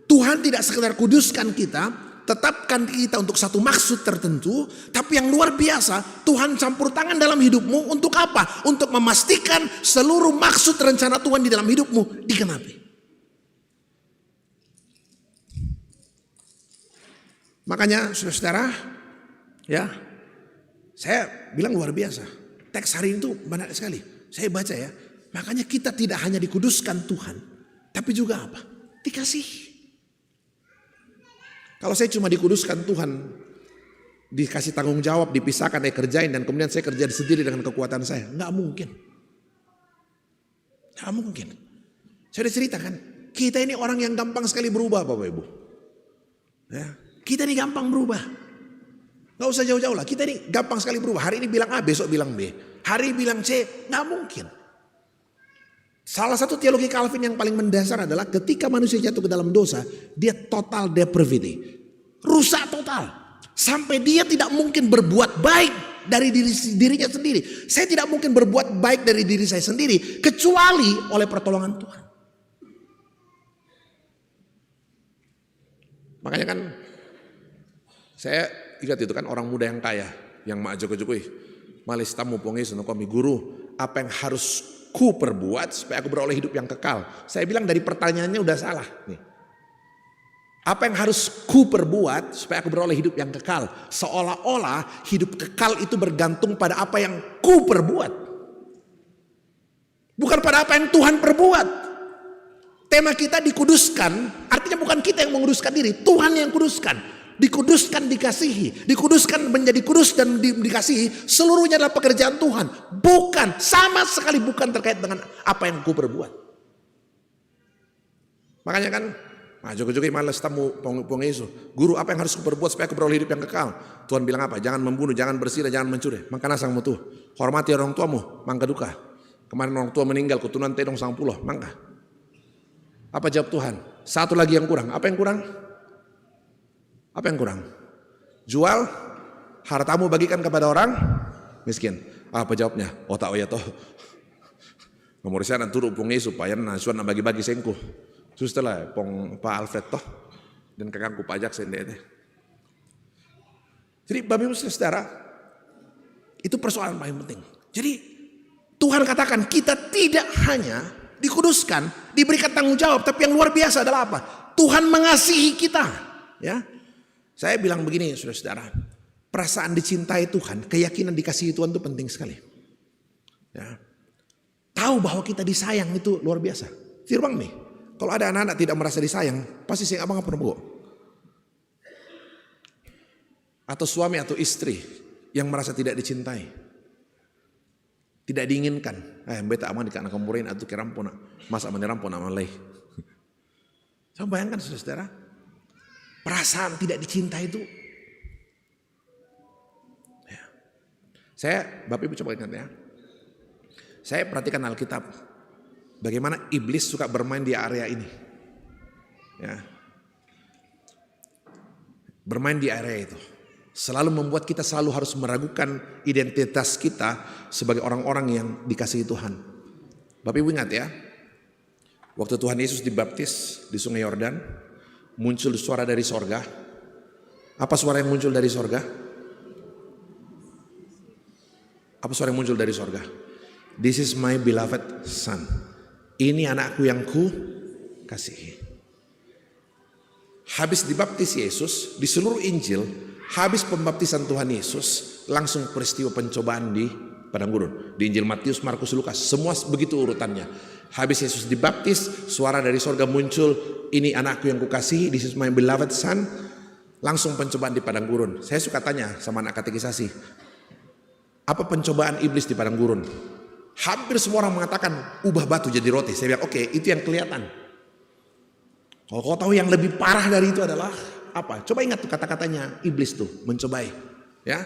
S3: Tuhan tidak sekedar kuduskan kita, tetapkan kita untuk satu maksud tertentu, tapi yang luar biasa, Tuhan campur tangan dalam hidupmu untuk apa? Untuk memastikan seluruh maksud rencana Tuhan di dalam hidupmu digenapi. Makanya saudara-saudara, ya, saya bilang luar biasa. Teks hari itu banyak sekali. Saya baca ya. Makanya kita tidak hanya dikuduskan Tuhan, tapi juga apa? Dikasihi. Kalau saya cuma dikuduskan Tuhan, dikasih tanggung jawab, dipisahkan, kerjain, dan kemudian saya kerja sendiri dengan kekuatan saya, nggak mungkin. Nggak mungkin. Saya udah ceritakan, kita ini orang yang gampang sekali berubah Bapak Ibu. Ya, kita ini gampang berubah. Gak usah jauh-jauh lah, kita ini gampang sekali berubah. Hari ini bilang A, besok bilang B. Hari ini bilang C, gak mungkin. Salah satu teologi Calvin yang paling mendasar adalah ketika manusia jatuh ke dalam dosa, dia total depravity. Rusak total. Sampai dia tidak mungkin berbuat baik dari dirinya sendiri. Saya tidak mungkin berbuat baik dari diri saya sendiri, kecuali oleh pertolongan Tuhan. Makanya kan saya ingat itu kan orang muda yang kaya yang mak joko-jokoi malis tamu pongi kami guru, apa yang harus ku perbuat supaya aku beroleh hidup yang kekal. Saya bilang dari pertanyaannya udah salah nih. Apa yang harus ku perbuat supaya aku beroleh hidup yang kekal? Seolah-olah hidup kekal itu bergantung pada apa yang ku perbuat, bukan pada apa yang Tuhan perbuat. Tema kita dikuduskan, artinya bukan kita yang menguduskan diri, Tuhan yang kuduskan. Dikuduskan, dikasihi, dikuduskan menjadi kudus dan dikasihi, seluruhnya adalah pekerjaan Tuhan. Bukan, sama sekali bukan terkait dengan apa yang ku perbuat. Makanya kan, joki-joki malas tamu pong Yesus. Guru, apa yang harus ku perbuat supaya aku beroleh hidup yang kekal? Tuhan bilang apa? Jangan membunuh, jangan berzina, jangan mencuri. Maka nasang mutu, hormati orang tuamu, mangka duka. Kemarin orang tua meninggal, kutunan tedong 10, mangka. Apa jawab Tuhan? Satu lagi yang kurang. Apa yang kurang? Apa yang kurang? Jual hartamu bagikan kepada orang miskin. Apa jawabnya? Oh tak ya toh. Nomor saya nanti turun pung Yesus supaya nasuan bagi-bagi sengku. Terus setelah pong Pak Alfred toh dan kakakku pajak sendiri. Jadi Bapak Ibu Saudara, itu persoalan paling penting. Jadi Tuhan katakan kita tidak hanya dikuduskan, diberikan tanggung jawab, tapi yang luar biasa adalah apa? Tuhan mengasihi kita. Ya, saya bilang begini, saudara-saudara, perasaan dicintai Tuhan, keyakinan dikasihi Tuhan itu penting sekali. Ya, tahu bahwa kita disayang itu luar biasa. Tirbang nih, kalau ada anak-anak tidak merasa disayang, pasti saya abang apa nemu. Atau suami atau istri yang merasa tidak dicintai, tidak diinginkan. Beta aman di kana kamurin atau kirampona, masa menirampona malai. Saya bayangkan saudara, perasaan tidak dicintai itu. Ya. Saya, Bapak Ibu coba ingat ya. Saya perhatikan Alkitab, bagaimana iblis suka bermain di area ini. Ya. Bermain di area itu. Selalu membuat kita selalu harus meragukan identitas kita sebagai orang-orang yang dikasihi Tuhan. Bapak Ibu ingat ya, waktu Tuhan Yesus dibaptis di Sungai Yordan, muncul suara dari sorga. Apa suara yang muncul dari sorga? Apa suara yang muncul dari sorga? This is my beloved son. Ini anakku yang ku kasihi. Habis dibaptis Yesus, di seluruh Injil, habis pembaptisan Tuhan Yesus, langsung peristiwa pencobaan di padang gurun. Di Injil Matius, Markus, Lukas, semua begitu urutannya. Habis Yesus dibaptis, suara dari sorga muncul, ini anakku yang kukasihi, this is my beloved son. Langsung pencobaan di padang gurun. Saya suka tanya sama anak katekisasi, apa pencobaan iblis di padang gurun? Hampir semua orang mengatakan ubah batu jadi roti. Saya bilang oke, itu yang kelihatan. Kalau kau tahu yang lebih parah dari itu adalah apa? Coba ingat tuh kata-katanya iblis tuh mencobai, ya.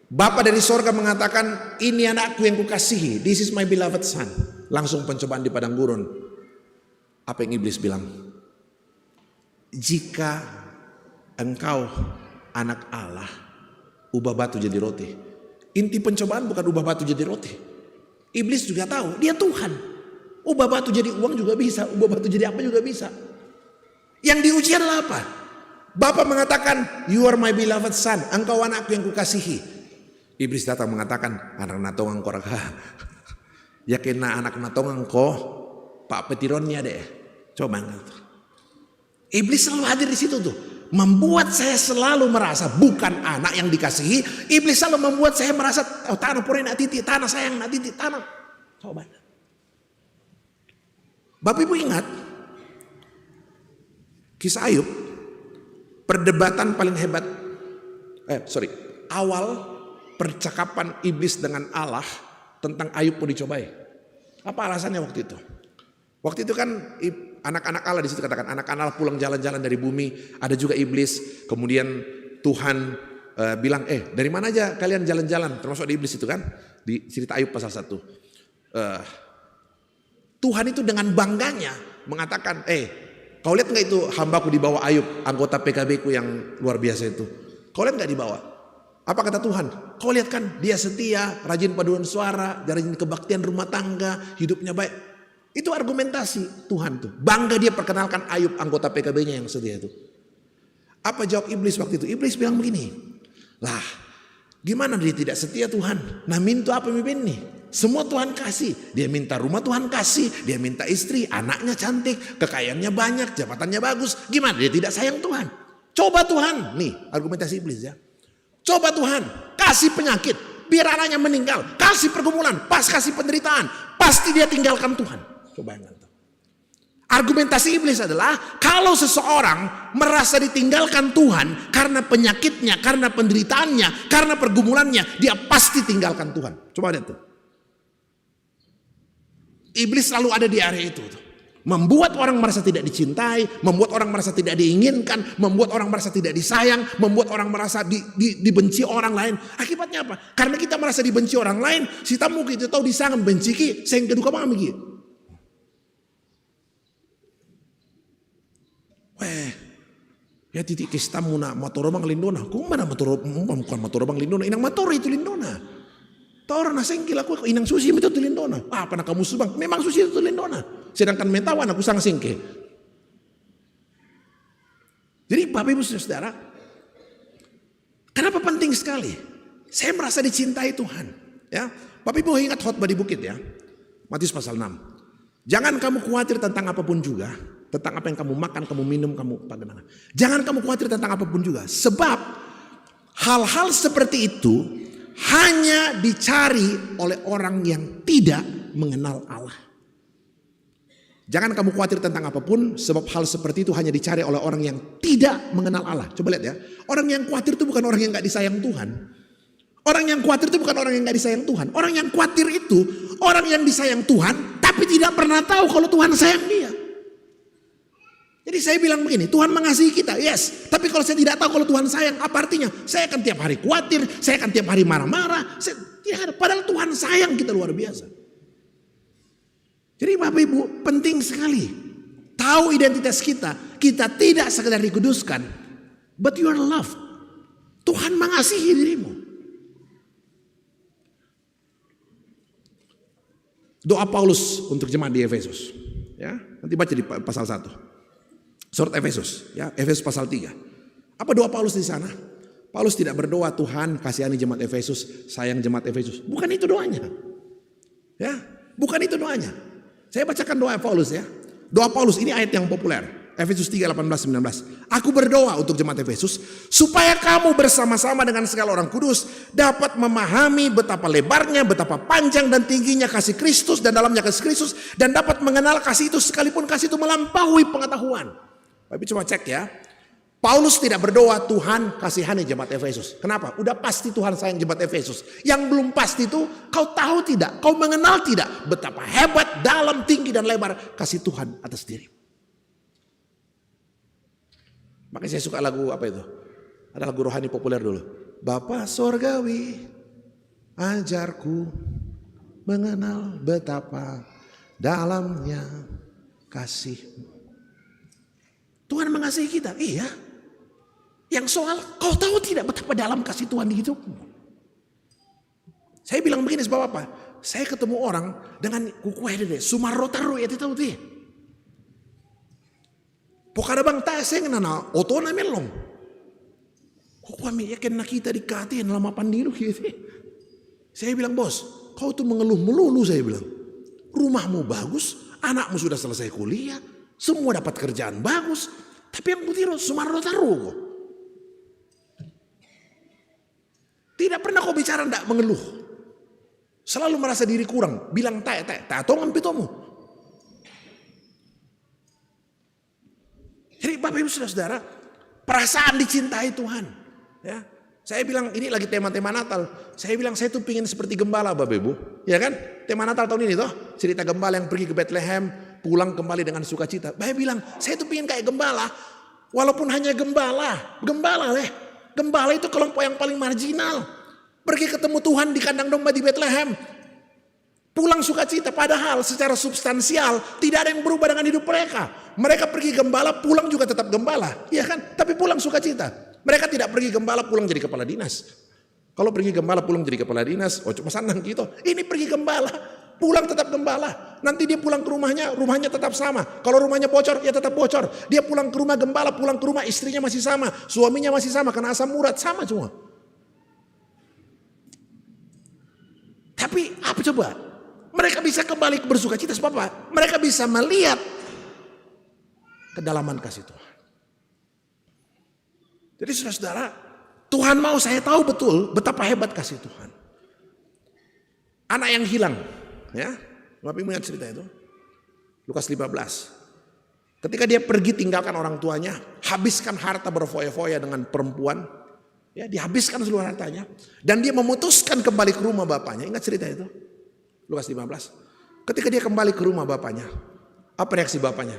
S3: Bapa dari sorga mengatakan ini anakku yang kukasihi, this is my beloved son. Langsung pencobaan di padang gurun. Apa yang iblis bilang? Jika engkau anak Allah, ubah batu jadi roti. Inti pencobaan bukan ubah batu jadi roti. Iblis juga tahu dia Tuhan. Ubah batu jadi uang juga bisa, ubah batu jadi apa juga bisa. Yang diuji adalah apa? Bapa mengatakan, you are my beloved son, engkau anakku yang kukasihi. Iblis datang mengatakan, anak natongang ko raga. Yakin na anak natongang ko, pak petironnya deh. Coba enggak. Iblis selalu hadir di situ tuh. Membuat saya selalu merasa bukan anak yang dikasihi. Iblis selalu membuat saya merasa, oh tanah puri nak titik, tanah sayang nak titik, tanah. Coba. Bapak Ibu ingat, kisah Ayub, perdebatan paling hebat, awal percakapan iblis dengan Allah tentang Ayub mau dicobai. Apa alasannya waktu itu? Waktu itu kan anak-anak Allah di situ katakan anak Allah pulang jalan-jalan dari bumi, ada juga iblis. Kemudian Tuhan bilang, dari mana aja kalian jalan-jalan? Termasuk di iblis itu kan di cerita Ayub pasal 1. Tuhan itu dengan bangganya mengatakan, kau lihat nggak itu hambaku di bawah Ayub, anggota PKB ku yang luar biasa itu? Kau lihat nggak di bawah? Apa kata Tuhan? Kau lihat kan dia setia, rajin paduan suara, rajin kebaktian rumah tangga, hidupnya baik. Itu argumentasi Tuhan tuh. Bangga dia perkenalkan Ayub anggota PKB-nya yang setia itu. Apa jawab iblis waktu itu? Iblis bilang begini, lah gimana dia tidak setia Tuhan? Nah minta apa mimpin nih? Semua Tuhan kasih. Dia minta rumah Tuhan kasih, dia minta istri, anaknya cantik, kekayaannya banyak, jabatannya bagus. Gimana dia tidak sayang Tuhan? Coba Tuhan, nih argumentasi iblis ya. Coba Tuhan, kasih penyakit, biar anaknya meninggal, kasih pergumulan, pas kasih penderitaan, pasti dia tinggalkan Tuhan. Coba yang nonton. Argumentasi iblis adalah kalau seseorang merasa ditinggalkan Tuhan karena penyakitnya, karena penderitaannya, karena pergumulannya, dia pasti tinggalkan Tuhan. Coba lihat tuh. Iblis selalu ada di area itu tuh. Membuat orang merasa tidak dicintai, membuat orang merasa tidak diinginkan, membuat orang merasa tidak disayang, membuat orang merasa dibenci orang lain. Akibatnya apa? Karena kita merasa dibenci orang lain, si tamu kita tahu disayang benci ki, sayang kedua kami ki. Ya titik kistamu na motorobang lindona. Kung mana bukan motorobang lindona, inang motor itu lindona. Tahu na sengkil aku inang susi itu lindona. Apa nak kamu subang? Memang susi itu lindona. Sedangkan metawan aku sang singke. Jadi Bapak Ibu Saudara, kenapa penting sekali? Saya merasa dicintai Tuhan. Ya, Bapak Ibu ingat khotbah di bukit ya, Matius pasal 6. Jangan kamu khawatir tentang apapun juga, tentang apa yang kamu makan, kamu minum, kamu pakai. Jangan kamu khawatir tentang apapun juga, sebab hal-hal seperti itu hanya dicari oleh orang yang tidak mengenal Allah. Jangan kamu khawatir tentang apapun, sebab hal seperti itu hanya dicari oleh orang yang tidak mengenal Allah. Coba lihat ya, orang yang khawatir itu bukan orang yang gak disayang Tuhan. Orang yang khawatir itu bukan orang yang gak disayang Tuhan. Orang yang khawatir itu orang yang disayang Tuhan, tapi tidak pernah tahu kalau Tuhan sayang dia. Jadi saya bilang begini, Tuhan mengasihi kita, yes. Tapi kalau saya tidak tahu kalau Tuhan sayang, apa artinya? Saya akan tiap hari khawatir, saya akan tiap hari marah-marah. Padahal Tuhan sayang kita luar biasa. Jadi Bapak Ibu, penting sekali tahu identitas kita. Kita tidak sekedar dikuduskan, but you are loved. Tuhan mengasihi dirimu. Doa Paulus untuk jemaat di Efesus. Ya, nanti baca di pasal 1. Surat Efesus, ya, Efesus pasal 3. Apa doa Paulus di sana? Paulus tidak berdoa, Tuhan kasihani jemaat Efesus, sayang jemaat Efesus. Bukan itu doanya. Ya, bukan itu doanya. Saya bacakan doa Paulus ya. Doa Paulus ini ayat yang populer. Efesus 3, 18-19. Aku berdoa untuk jemaat Efesus supaya kamu bersama-sama dengan segala orang kudus dapat memahami betapa lebarnya, betapa panjang dan tingginya kasih Kristus dan dalamnya kasih Kristus, dan dapat mengenal kasih itu sekalipun kasih itu melampaui pengetahuan. Tapi coba cek ya. Paulus tidak berdoa Tuhan kasihani jemaat Efesus. Kenapa? Udah pasti Tuhan sayang jemaat Efesus. Yang belum pasti itu kau tahu tidak, kau mengenal tidak betapa hebat, dalam, tinggi dan lebar kasih Tuhan atas diri. Makanya saya suka lagu apa itu? Ada lagu rohani populer dulu. Bapa Sorgawi, ajarku mengenal betapa dalamnya kasih-Mu. Tuhan mengasihi kita, iya. Yang soal, kau tahu tidak betapa dalam kasih Tuhan di hidupmu? Saya bilang begini sebab apa? Saya ketemu orang dengan kuku deh, sumarrotaru ya tahu dia. Pokada bang tak saya nana oto na melong. Kok kami yakin nak kita dikatin lama pandiru gitu. Saya bilang bos, kau tuh mengeluh melulu saya bilang. Rumahmu bagus, anakmu sudah selesai kuliah, semua dapat kerjaan bagus, tapi yang putih sumarrotaru kok. Tidak pernah kau bicara tidak mengeluh. Selalu merasa diri kurang, bilang tak tongan pitomu. Jadi Bapak Ibu Saudara, perasaan dicintai Tuhan, ya. Saya bilang ini lagi tema-tema Natal. Saya bilang saya tuh pingin seperti gembala Bapak Ibu. Ya kan? Tema Natal tahun ini toh. Cerita gembala yang pergi ke Bethlehem. Pulang kembali dengan sukacita. Saya bilang saya tuh pingin kayak gembala. Walaupun hanya gembala. Gembala itu kelompok yang paling marginal. Pergi ketemu Tuhan di kandang domba di Bethlehem. Pulang sukacita. Padahal secara substansial tidak ada yang berubah dengan hidup mereka. Mereka pergi gembala, pulang juga tetap gembala. Ya kan? Tapi pulang sukacita. Mereka tidak pergi gembala pulang jadi kepala dinas. Kalau pergi gembala pulang jadi kepala dinas, oh cuma senang gitu. Ini pergi gembala, pulang tetap gembala. Nanti dia pulang ke rumahnya tetap sama. Kalau rumahnya bocor, ya tetap bocor. Dia pulang ke rumah gembala, pulang ke rumah istrinya masih sama, suaminya masih sama, karena asam urat sama semua. Tapi apa coba? Mereka bisa kembali bersuka cita sebab apa? Mereka bisa melihat kedalaman kasih Tuhan. Jadi saudara-saudara, Tuhan mau saya tahu betul betapa hebat kasih Tuhan. Anak yang hilang, ya, Bapak Ibu ingat cerita itu? Lukas 15. Ketika dia pergi tinggalkan orang tuanya, habiskan harta berfoya-foya dengan perempuan, ya dihabiskan seluruh hartanya, dan dia memutuskan kembali ke rumah bapaknya. Ingat cerita itu? Lukas 15. Ketika dia kembali ke rumah bapaknya, apa reaksi bapaknya?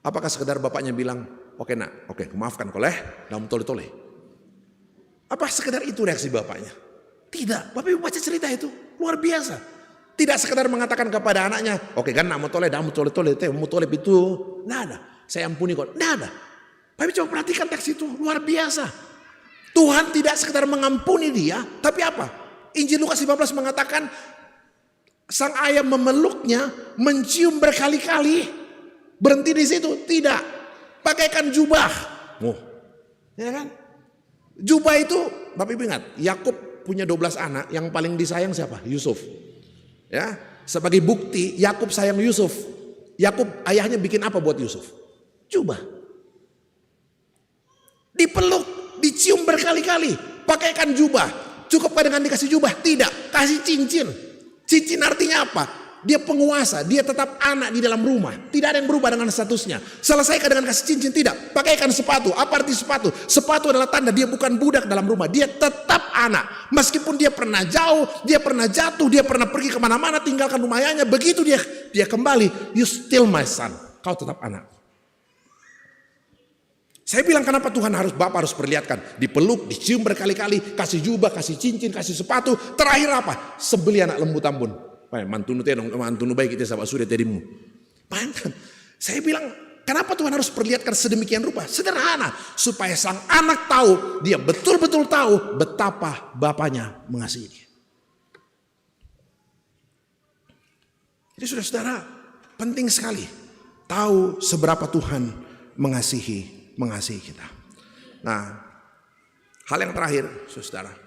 S3: Apakah sekedar bapaknya bilang, oke nak, oke maafkan koleh, dalam tole-tole. Apa sekedar itu reaksi bapaknya? Tidak, Bapak Ibu baca cerita itu, luar biasa. Tidak sekedar mengatakan kepada anaknya, oke kan nak mau tole, dalam tole-tole, mau tole itu. Nggak ada, saya ampuni kok, nggak ada. Tapi coba perhatikan teks itu, luar biasa. Tuhan tidak sekedar mengampuni dia, tapi apa? Injil Lukas 15 mengatakan, sang ayah memeluknya, mencium berkali-kali. Berhenti di situ? Tidak. Pakaikan jubah. Oh, ya kan? Jubah itu, Bapak Ibu ingat, Yakub punya 12 anak, yang paling disayang siapa? Yusuf. Ya, sebagai bukti Yakub sayang Yusuf. Yakub ayahnya bikin apa buat Yusuf? Jubah. Dipeluk, dicium berkali-kali, pakaikan jubah. Cukupkah dengan dikasih jubah? Tidak, kasih cincin. Cincin artinya apa? Dia penguasa, dia tetap anak di dalam rumah. Tidak ada yang berubah dengan statusnya. Selesaikan dengan kasih cincin? Tidak. Pakaikan sepatu. Apa arti sepatu? Sepatu adalah tanda dia bukan budak dalam rumah. Dia tetap anak. Meskipun dia pernah jauh, dia pernah jatuh, dia pernah pergi kemana-mana, tinggalkan rumah ayahnya. Begitu dia kembali, you still my son. Kau tetap anak. Saya bilang kenapa Tuhan Bapak harus perlihatkan. Dipeluk, dicium berkali-kali, kasih jubah, kasih cincin, kasih sepatu. Terakhir apa? Sebeli anak lembu tambun. Mantunu baik kita sahabat sudah tadimu. Bayangkan, saya bilang kenapa Tuhan harus perlihatkan sedemikian rupa? Sederhana, supaya sang anak tahu, dia betul-betul tahu betapa bapaknya mengasihi dia. Jadi saudara-saudara, penting sekali tahu seberapa Tuhan mengasihi kita. Nah, hal yang terakhir, saudara.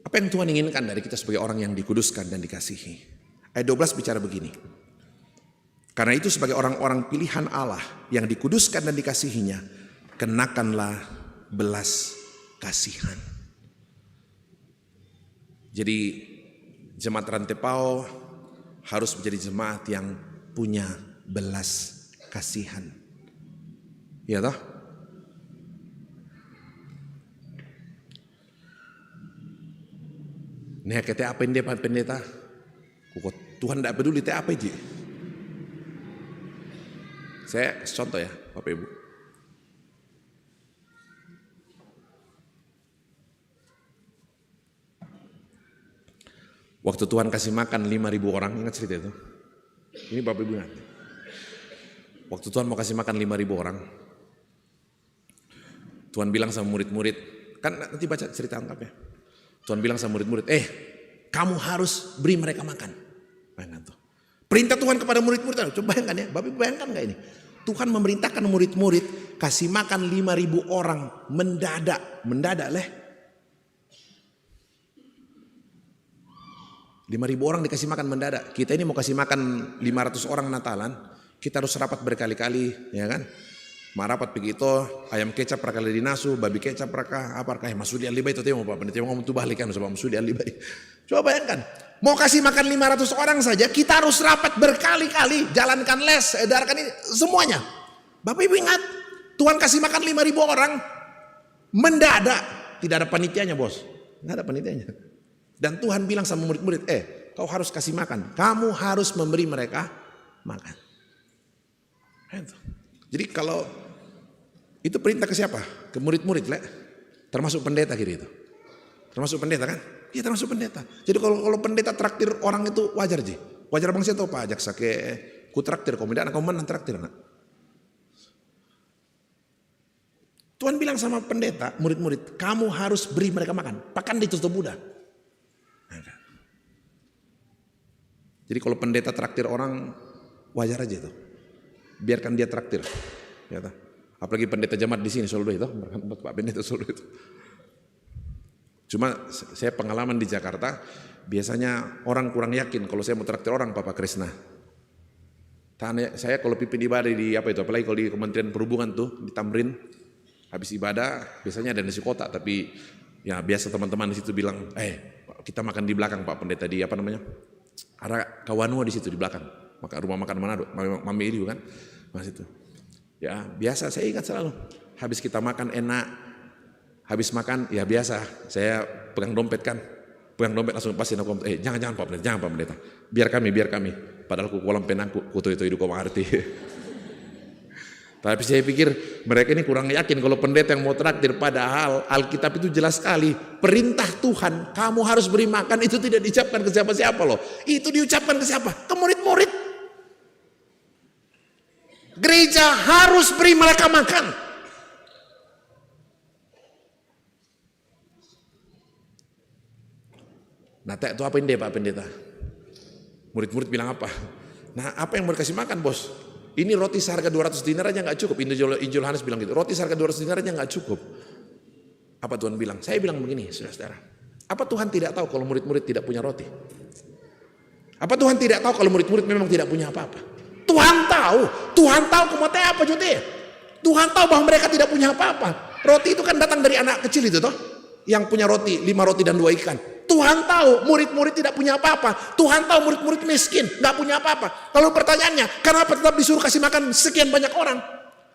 S3: Apa yang Tuhan inginkan dari kita sebagai orang yang dikuduskan dan dikasihi? Ayat 12 bicara begini. Karena itu sebagai orang-orang pilihan Allah yang dikuduskan dan dikasihinya, kenakanlah belas kasihan. Jadi jemaat Rantepao harus menjadi jemaat yang punya belas kasihan. Ya toh? Nih kita apa ini Pak Pendeta? Tuhan tidak peduli teh apa ji? Saya contoh ya Bapak Ibu. Waktu Tuhan kasih makan 5.000 orang, ingat cerita itu? Ini Bapak Ibu ingat. Waktu Tuhan mau kasih makan 5.000 orang, Tuhan bilang sama murid-murid, kan nanti baca cerita lengkapnya. Tuhan bilang sama murid-murid, kamu harus beri mereka makan. Bayangkan tuh. Perintah Tuhan kepada murid-murid, coba bayangkan ya, Bapak bayangkan gak ini? Tuhan memerintahkan murid-murid kasih makan 5.000 orang mendadak leh. 5.000 orang dikasih makan mendadak. Kita ini mau kasih makan 500 orang Natalan, kita harus rapat berkali-kali, ya kan? Marapat begitu, ayam kecap prakali dinasu, babi kecap apakah masudi alibai itu temu Pak Pendeta ngomong tuh balikan sama masudi alibai. Coba bayangkan, mau kasih makan 500 orang saja kita harus rapat berkali-kali, jalankan les, edarkan ini semuanya. Bapak Ibu ingat, Tuhan kasih makan 5.000 orang. Mendadak. Tidak ada panitianya bos. Nggak ada panitianya. Dan Tuhan bilang sama murid-murid, kau harus kasih makan. Kamu harus memberi mereka makan. Jadi kalau itu perintah ke siapa? Ke murid-murid lah. Termasuk pendeta kiri itu. Termasuk pendeta kan? Iya termasuk pendeta. Jadi kalau pendeta traktir orang itu wajar ji. Wajar bangsa itu apa? Ajak sake ku traktir kau tidak kau menang traktir nak. Tuhan bilang sama pendeta, murid-murid, kamu harus beri mereka makan. Pakan ditutup muda. Jadi kalau pendeta traktir orang wajar aja itu. Biarkan dia traktir. Ya, apalagi pendeta jemaat di sini selalu itu, Pak pendeta selalu itu. Cuma saya pengalaman di Jakarta, biasanya orang kurang yakin kalau saya mau traktir orang Bapak Krisna. Saya kalau pimpin ibadah di apa itu, apalagi kalau di Kementerian Perhubungan tuh di Tamrin, habis ibadah biasanya ada nasi kotak, tapi ya biasa teman-teman di situ bilang, kita makan di belakang Pak Pendeta di apa namanya, ada Kawanua di situ di belakang, maka rumah makan Manado, Mami Iriu kan, mas itu. Ya biasa saya ingat selalu, habis kita makan enak, habis makan ya biasa, saya pegang dompet kan, pegang dompet langsung pasti aku, jangan Pak Pendeta, jangan Pak Pendeta, biar kami, padahal ku kolam penangku, kutu itu hidup arti. Tapi saya pikir mereka ini kurang yakin kalau pendeta yang mau traktir, padahal Alkitab itu jelas sekali. Perintah Tuhan, kamu harus beri makan itu tidak diucapkan ke siapa-siapa loh. Itu diucapkan ke siapa? Ke murid-murid. Gereja harus beri mereka makan. Nah, itu apa ini Pak Pendeta? Murid-murid bilang apa? Nah, apa yang mau dikasih makan bos? Ini roti seharga 200 dinar aja nggak cukup. Injil Yohanes bilang gitu. Roti seharga 200 dinar aja nggak cukup. Apa Tuhan bilang? Saya bilang begini, saudara. Apa Tuhan tidak tahu kalau murid-murid tidak punya roti? Apa Tuhan tidak tahu kalau murid-murid memang tidak punya apa-apa? Tuhan tahu. Tuhan tahu kemate apa Jute. Tuhan tahu bahwa mereka tidak punya apa-apa. Roti itu kan datang dari anak kecil itu toh. Yang punya roti, 5 roti dan 2 ikan. Tuhan tahu murid-murid tidak punya apa-apa. Tuhan tahu murid-murid miskin, gak punya apa-apa. Lalu pertanyaannya, kenapa tetap disuruh kasih makan sekian banyak orang?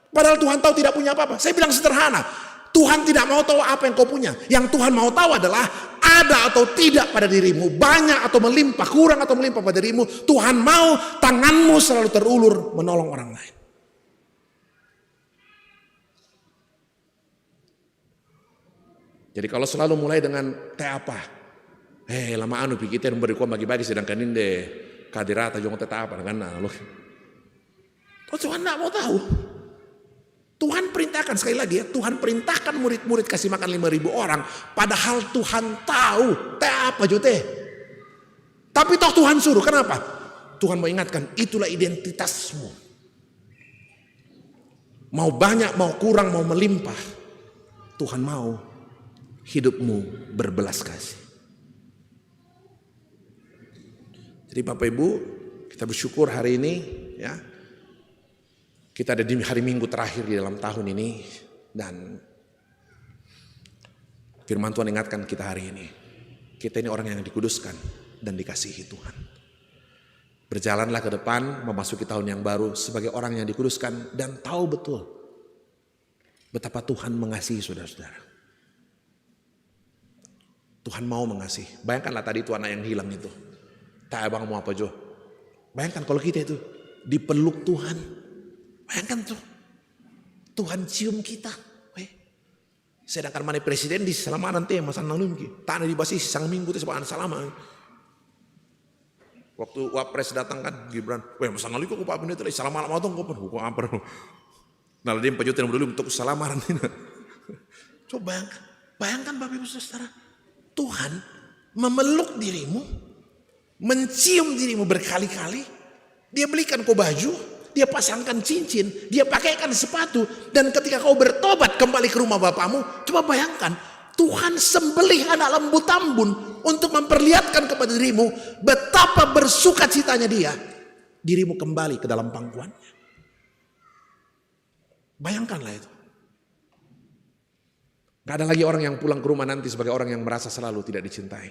S3: Padahal Tuhan tahu tidak punya apa-apa. Saya bilang sederhana, Tuhan tidak mau tahu apa yang kau punya. Yang Tuhan mau tahu adalah ada atau tidak pada dirimu, banyak atau melimpah, kurang atau melimpah pada dirimu. Tuhan mau tanganmu selalu terulur menolong orang lain. Jadi kalau selalu mulai dengan teh apa? Lama anu pikir memberi kuah bagi-bagi sedangkan ini kadirata jongo teh apa kan loh. Tuhan enggak mau tahu. Tuhan perintahkan sekali lagi ya, Tuhan perintahkan murid-murid kasih makan 5.000 orang, padahal Tuhan tahu teh apa Jute. Tapi toh Tuhan suruh, kenapa? Tuhan mau ingatkan, itulah identitasmu. Mau banyak, mau kurang, mau melimpah, Tuhan mau hidupmu berbelas kasih. Jadi Bapak Ibu, kita bersyukur hari ini ya. Kita ada di hari Minggu terakhir di dalam tahun ini dan firman Tuhan ingatkan kita hari ini. Kita ini orang yang dikuduskan dan dikasihi Tuhan. Berjalanlah ke depan memasuki tahun yang baru sebagai orang yang dikuduskan dan tahu betul betapa Tuhan mengasihi saudara-saudara. Tuhan mau mengasihi. Bayangkanlah tadi itu anak yang hilang itu. Tak abang mau apa Jo? Bayangkan kalau kita itu dipeluk Tuhan. Bayangkan tuh. Tuhan cium kita. Sedangkan mana presiden di selama nanti masa nalum ki. Tanah di basis sang minggu itu sebagian selama. Waktu Wapres datang kan Gibran. Masa nalum kok Pak Pendeta selama lama tuh kok apa? Nah dia penjutan dulu untuk selamaran ini. Coba bayangkan Bapak Ibu Saudara. Tuhan memeluk dirimu, mencium dirimu berkali-kali, dia belikan kau baju, dia pasangkan cincin, dia pakaikan sepatu, dan ketika kau bertobat kembali ke rumah bapamu, coba bayangkan, Tuhan sembelih anak lembu tambun untuk memperlihatkan kepada dirimu betapa bersukacitanya dia, dirimu kembali ke dalam pangkuannya. Bayangkanlah itu. Gak ada lagi orang yang pulang ke rumah nanti sebagai orang yang merasa selalu tidak dicintai.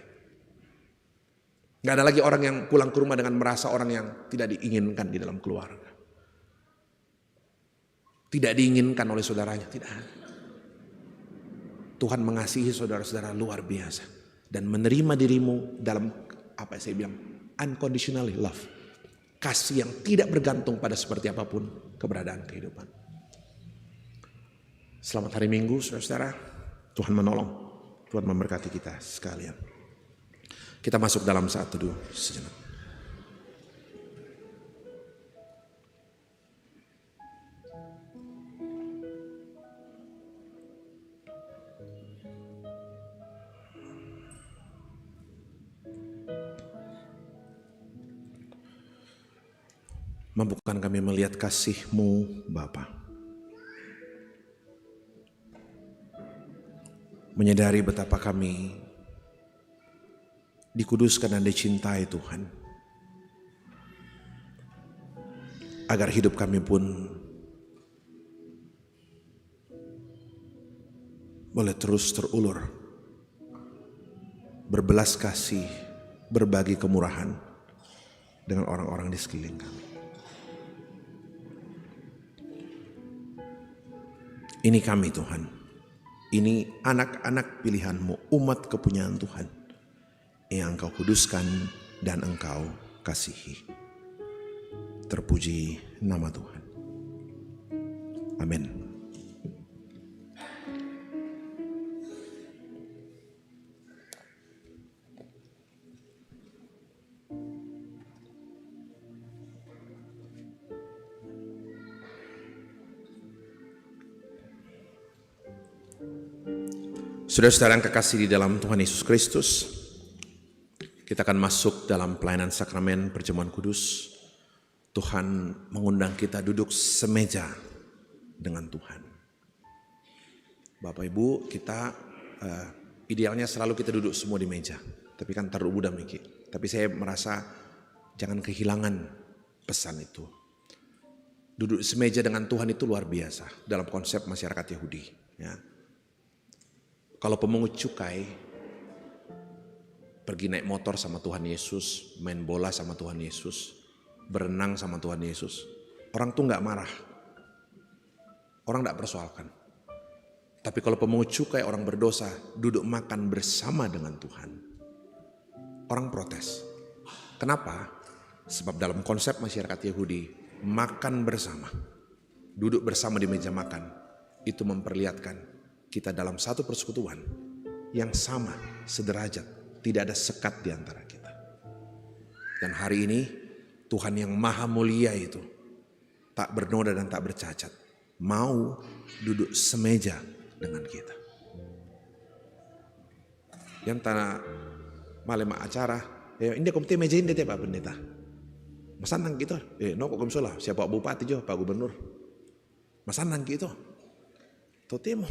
S3: Gak ada lagi orang yang pulang ke rumah dengan merasa orang yang tidak diinginkan di dalam keluarga. tidak diinginkan oleh saudaranya, tidak. Tuhan mengasihi saudara-saudara luar biasa dan menerima dirimu dalam apa saya bilang unconditionally love, kasih yang tidak bergantung pada seperti apapun keberadaan kehidupan. Selamat hari Minggu saudara-saudara, Tuhan menolong, Tuhan memberkati kita sekalian. Kita masuk dalam saat teduh sejenak. Mampukan kami melihat kasih-Mu Bapa, menyadari betapa kami dikuduskan dan dicintai Tuhan, agar hidup kami pun boleh terus terulur, berbelas kasih, berbagi kemurahan dengan orang-orang di sekeliling kami. Ini kami Tuhan, ini anak-anak pilihan-Mu, umat kepunyaan Tuhan yang Engkau kuduskan dan Engkau kasihi. Terpuji nama Tuhan. Amin. Saudara-saudara yang kekasih di dalam Tuhan Yesus Kristus, kita akan masuk dalam pelayanan sakramen perjamuan kudus. Tuhan mengundang kita duduk semeja dengan Tuhan. Bapak Ibu, kita idealnya selalu kita duduk semua di meja, tapi kan taruh budak mikir. Tapi saya merasa jangan kehilangan pesan itu. Duduk semeja dengan Tuhan itu luar biasa dalam konsep masyarakat Yahudi, ya. Kalau pemungut cukai pergi naik motor sama Tuhan Yesus, main bola sama Tuhan Yesus, berenang sama Tuhan Yesus, orang tuh nggak marah, orang nggak persoalkan. Tapi kalau pemungut cukai, orang berdosa, duduk makan bersama dengan Tuhan, orang protes. Kenapa? Sebab dalam konsep masyarakat Yahudi, makan bersama, duduk bersama di meja makan, itu memperlihatkan kita dalam satu persekutuan yang sama, sederajat, tidak ada sekat di antara kita. Dan hari ini Tuhan yang maha mulia itu, tak bernoda dan tak bercacat, mau duduk semeja dengan kita. Yang tanah malam acara, ini komite meja ini Pak Pendeta. Masanang gitu, no kok kumsolah, siapa bupati jo, Pak Gubernur. Masanang gitu. Totemo.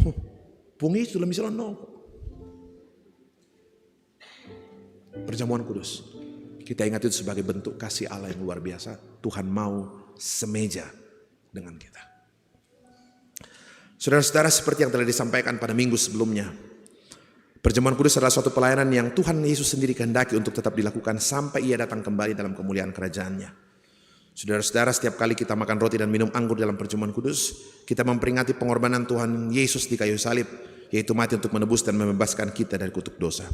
S3: Pungi sudah misalnya no. Perjamuan kudus, kita ingat itu sebagai bentuk kasih Allah yang luar biasa. Tuhan mau semeja dengan kita. Saudara-saudara, seperti yang telah disampaikan pada minggu sebelumnya, perjamuan kudus adalah suatu pelayanan yang Tuhan Yesus sendiri kehendaki untuk tetap dilakukan sampai Ia datang kembali dalam kemuliaan kerajaannya. Saudara-saudara, setiap kali kita makan roti dan minum anggur dalam perjamuan kudus, kita memperingati pengorbanan Tuhan Yesus di kayu salib, yaitu mati untuk menebus dan membebaskan kita dari kutuk dosa.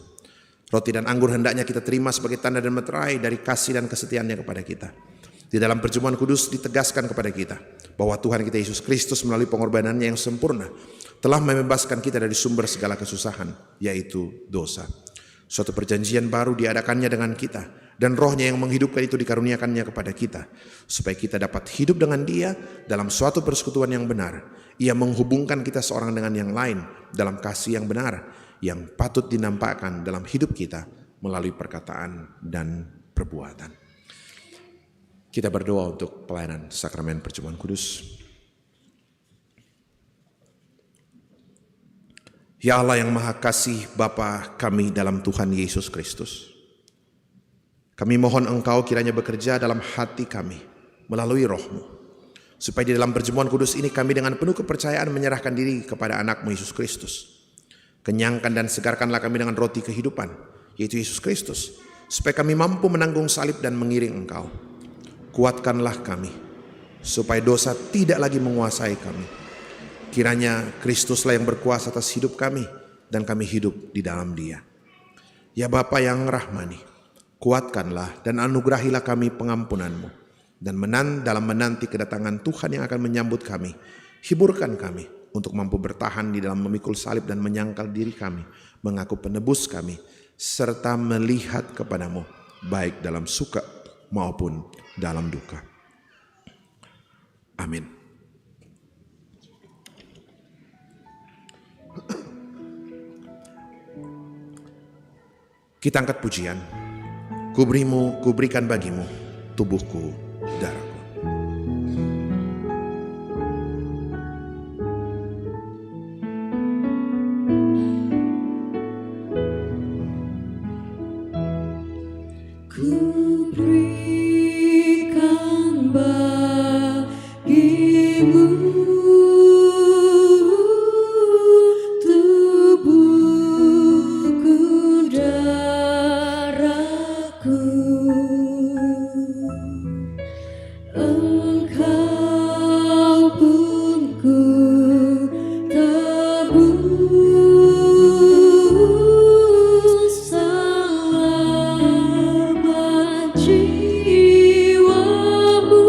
S3: Roti dan anggur hendaknya kita terima sebagai tanda dan meterai dari kasih dan kesetiaannya kepada kita. Di dalam perjamuan kudus ditegaskan kepada kita bahwa Tuhan kita Yesus Kristus melalui pengorbanannya yang sempurna telah membebaskan kita dari sumber segala kesusahan, yaitu dosa. Suatu perjanjian baru diadakannya dengan kita, dan Roh-Nya yang menghidupkan itu dikaruniakannya kepada kita, supaya kita dapat hidup dengan Dia dalam suatu persekutuan yang benar. Ia menghubungkan kita seorang dengan yang lain dalam kasih yang benar, yang patut dinampakkan dalam hidup kita melalui perkataan dan perbuatan. Kita berdoa untuk pelayanan sakramen perjamuan kudus. Ya Allah yang Maha Kasih, Bapa kami dalam Tuhan Yesus Kristus, kami mohon Engkau kiranya bekerja dalam hati kami melalui Roh-Mu, supaya di dalam perjamuan kudus ini kami dengan penuh kepercayaan menyerahkan diri kepada anak-Mu Yesus Kristus. Kenyangkan dan segarkanlah kami dengan roti kehidupan, yaitu Yesus Kristus, supaya kami mampu menanggung salib dan mengiring Engkau. Kuatkanlah kami, supaya dosa tidak lagi menguasai kami, Kiranya Kristuslah yang berkuasa atas hidup kami dan kami hidup di dalam Dia. Ya Bapa yang rahmani, kuatkanlah dan anugerahilah kami pengampunan-Mu, dan dalam menanti kedatangan Tuhan yang akan menyambut kami, hiburkan kami untuk mampu bertahan di dalam memikul salib dan menyangkal diri kami, mengaku penebus kami, serta melihat kepadamu baik dalam suka maupun dalam duka. Amin. Kita angkat pujian. Kuberikan bagimu tubuhku, darahku.
S7: Kuberikan bagimu tubuhku, darahku. Engkau pun ku tebus, selamat jiwamu.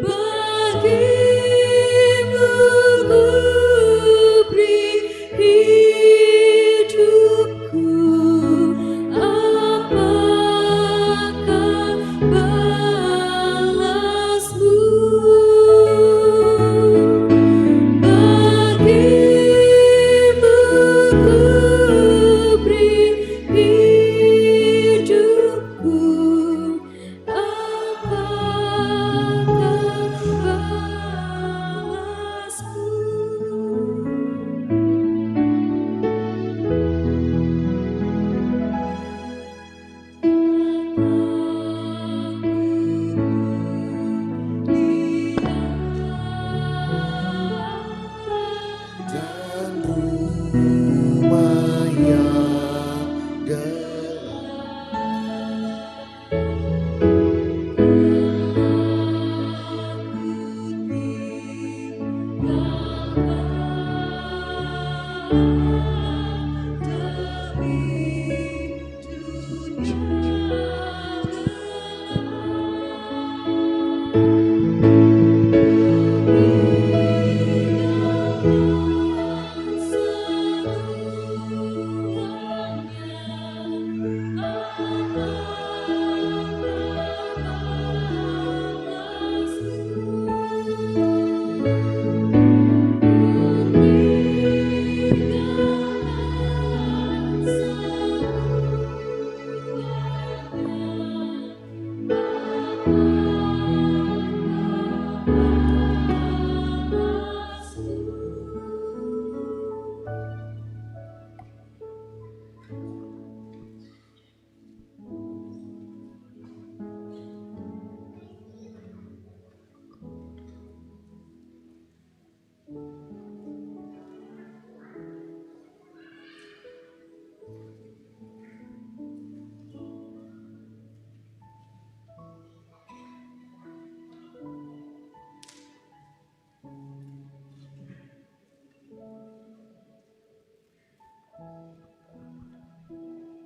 S7: Bagimu ku beri hidupku, apakah balasmu? Bagimu ku beri hidupku, apakah
S3: Dan rumah yang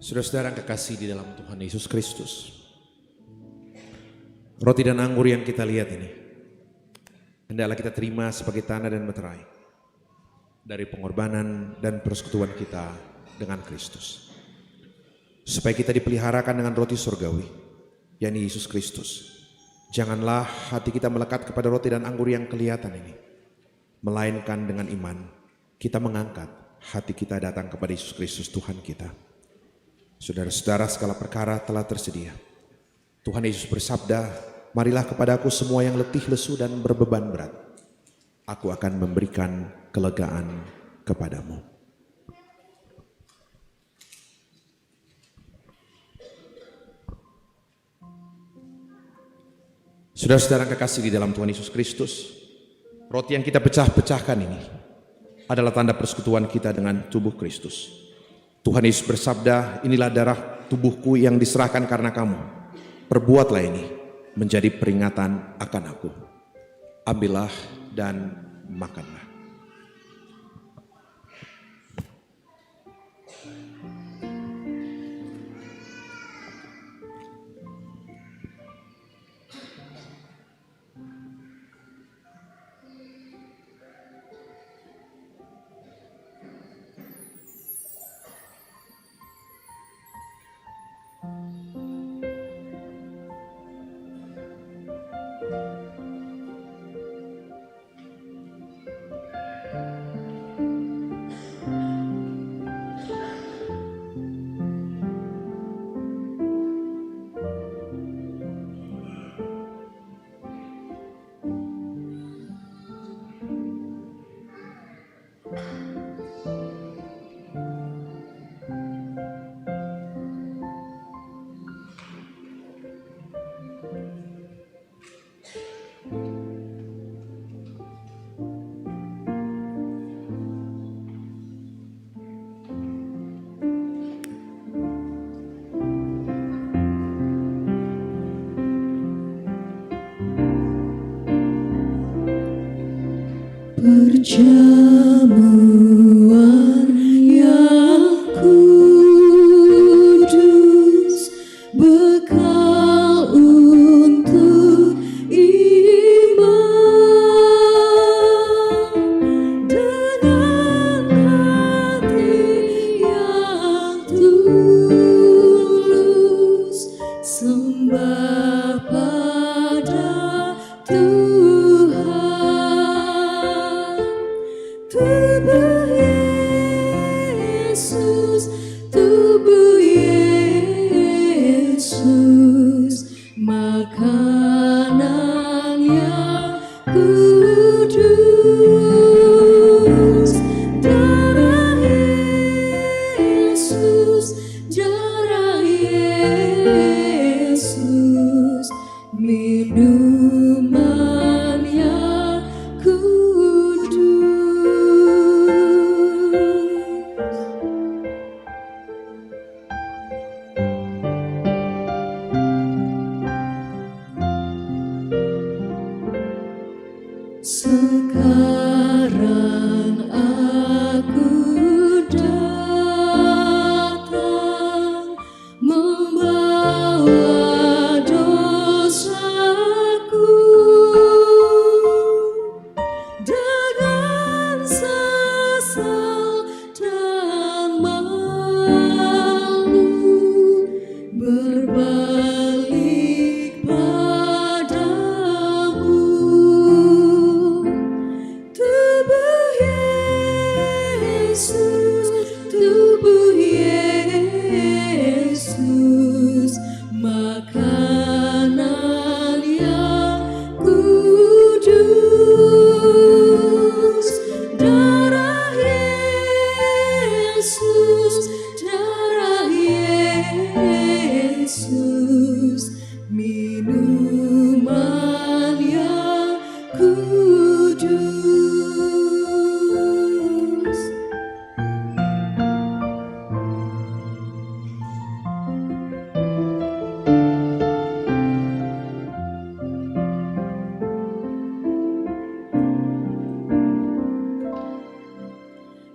S3: Saudara-saudara yang kekasih di dalam Tuhan Yesus Kristus, roti dan anggur yang kita lihat ini hendaklah kita terima sebagai tanda dan meterai dari pengorbanan dan persekutuan kita dengan Kristus, supaya kita dipeliharakan dengan roti surgawi, yakni Yesus Kristus. Janganlah hati kita melekat kepada roti dan anggur yang kelihatan ini, melainkan dengan iman kita mengangkat hati kita datang kepada Yesus Kristus Tuhan kita. Saudara-saudara, segala perkara telah tersedia. Tuhan Yesus bersabda, marilah kepadaku semua yang letih, lesu, dan berbeban berat. Aku akan memberikan kelegaan kepadamu. Saudara-saudara kekasih di dalam Tuhan Yesus Kristus, roti yang kita pecah-pecahkan ini adalah tanda persekutuan kita dengan tubuh Kristus. Tuhan Yesus bersabda, inilah darah tubuhku yang diserahkan karena kamu. Perbuatlah ini menjadi peringatan akan aku. Ambillah dan makanlah.
S7: Perjamuan yang kudus, bekal untuk iman, dengan hati yang tulus, sembah pada Tuhan. Tubuh Yesus, tubuh Yesus, makanan yang kudus. Darah Yesus, darah Yesus, minuman yang kudus. Sekarang aku datang membawa dosaku, dengan sesal dan malu berbalik padamu. Tubuh Yesus, tubuh Yesus, makanan yang kudus. Darah Yesus, darah Yesus, minuman yang kudus.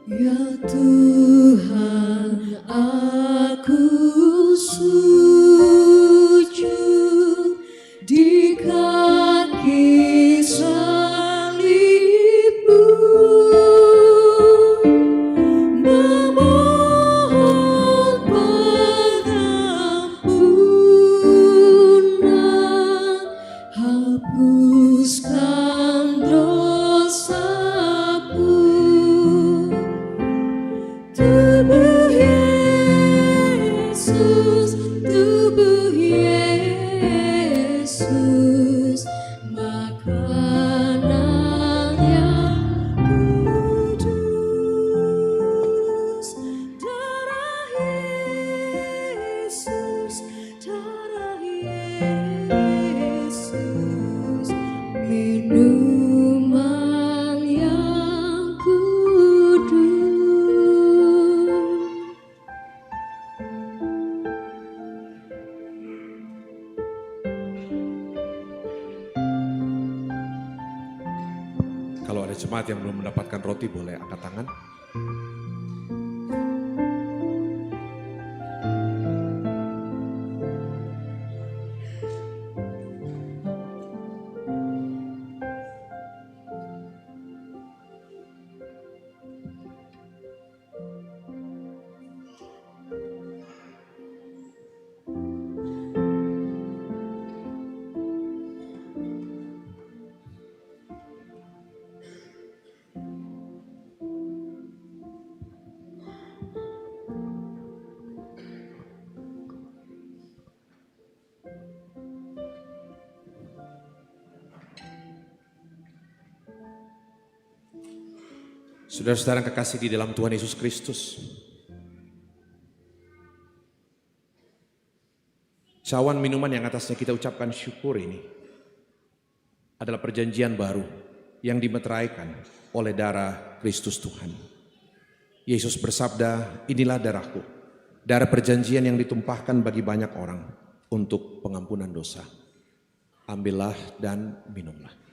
S7: Ya Tuhan, aku sujud di kaki salib-Mu, memohon pengampunan, hapuskan dosaku.
S3: jemaat yang belum mendapatkan roti boleh angkat tangan. Saudara-saudara yang kekasih di dalam Tuhan Yesus Kristus, cawan minuman yang atasnya kita ucapkan syukur ini adalah perjanjian baru yang dimeteraikan oleh darah Kristus Tuhan. Yesus bersabda, inilah darahku, darah perjanjian yang ditumpahkan bagi banyak orang untuk pengampunan dosa. Ambillah dan minumlah.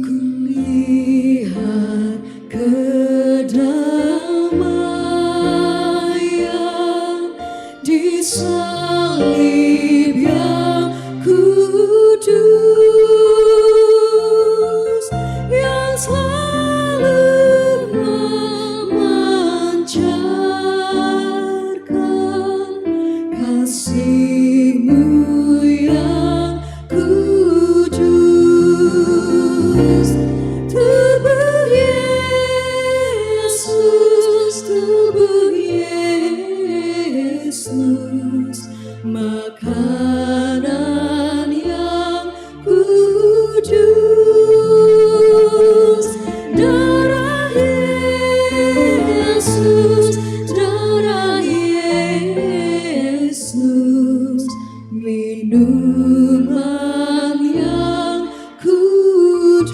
S7: Kulihat kedamaian di salib yang kudus, yang selalu memancarkan kasih-Mu yang kudus. Tubuh Yesus, makanan yang kudus. Darah Yesus, minuman yang kudus.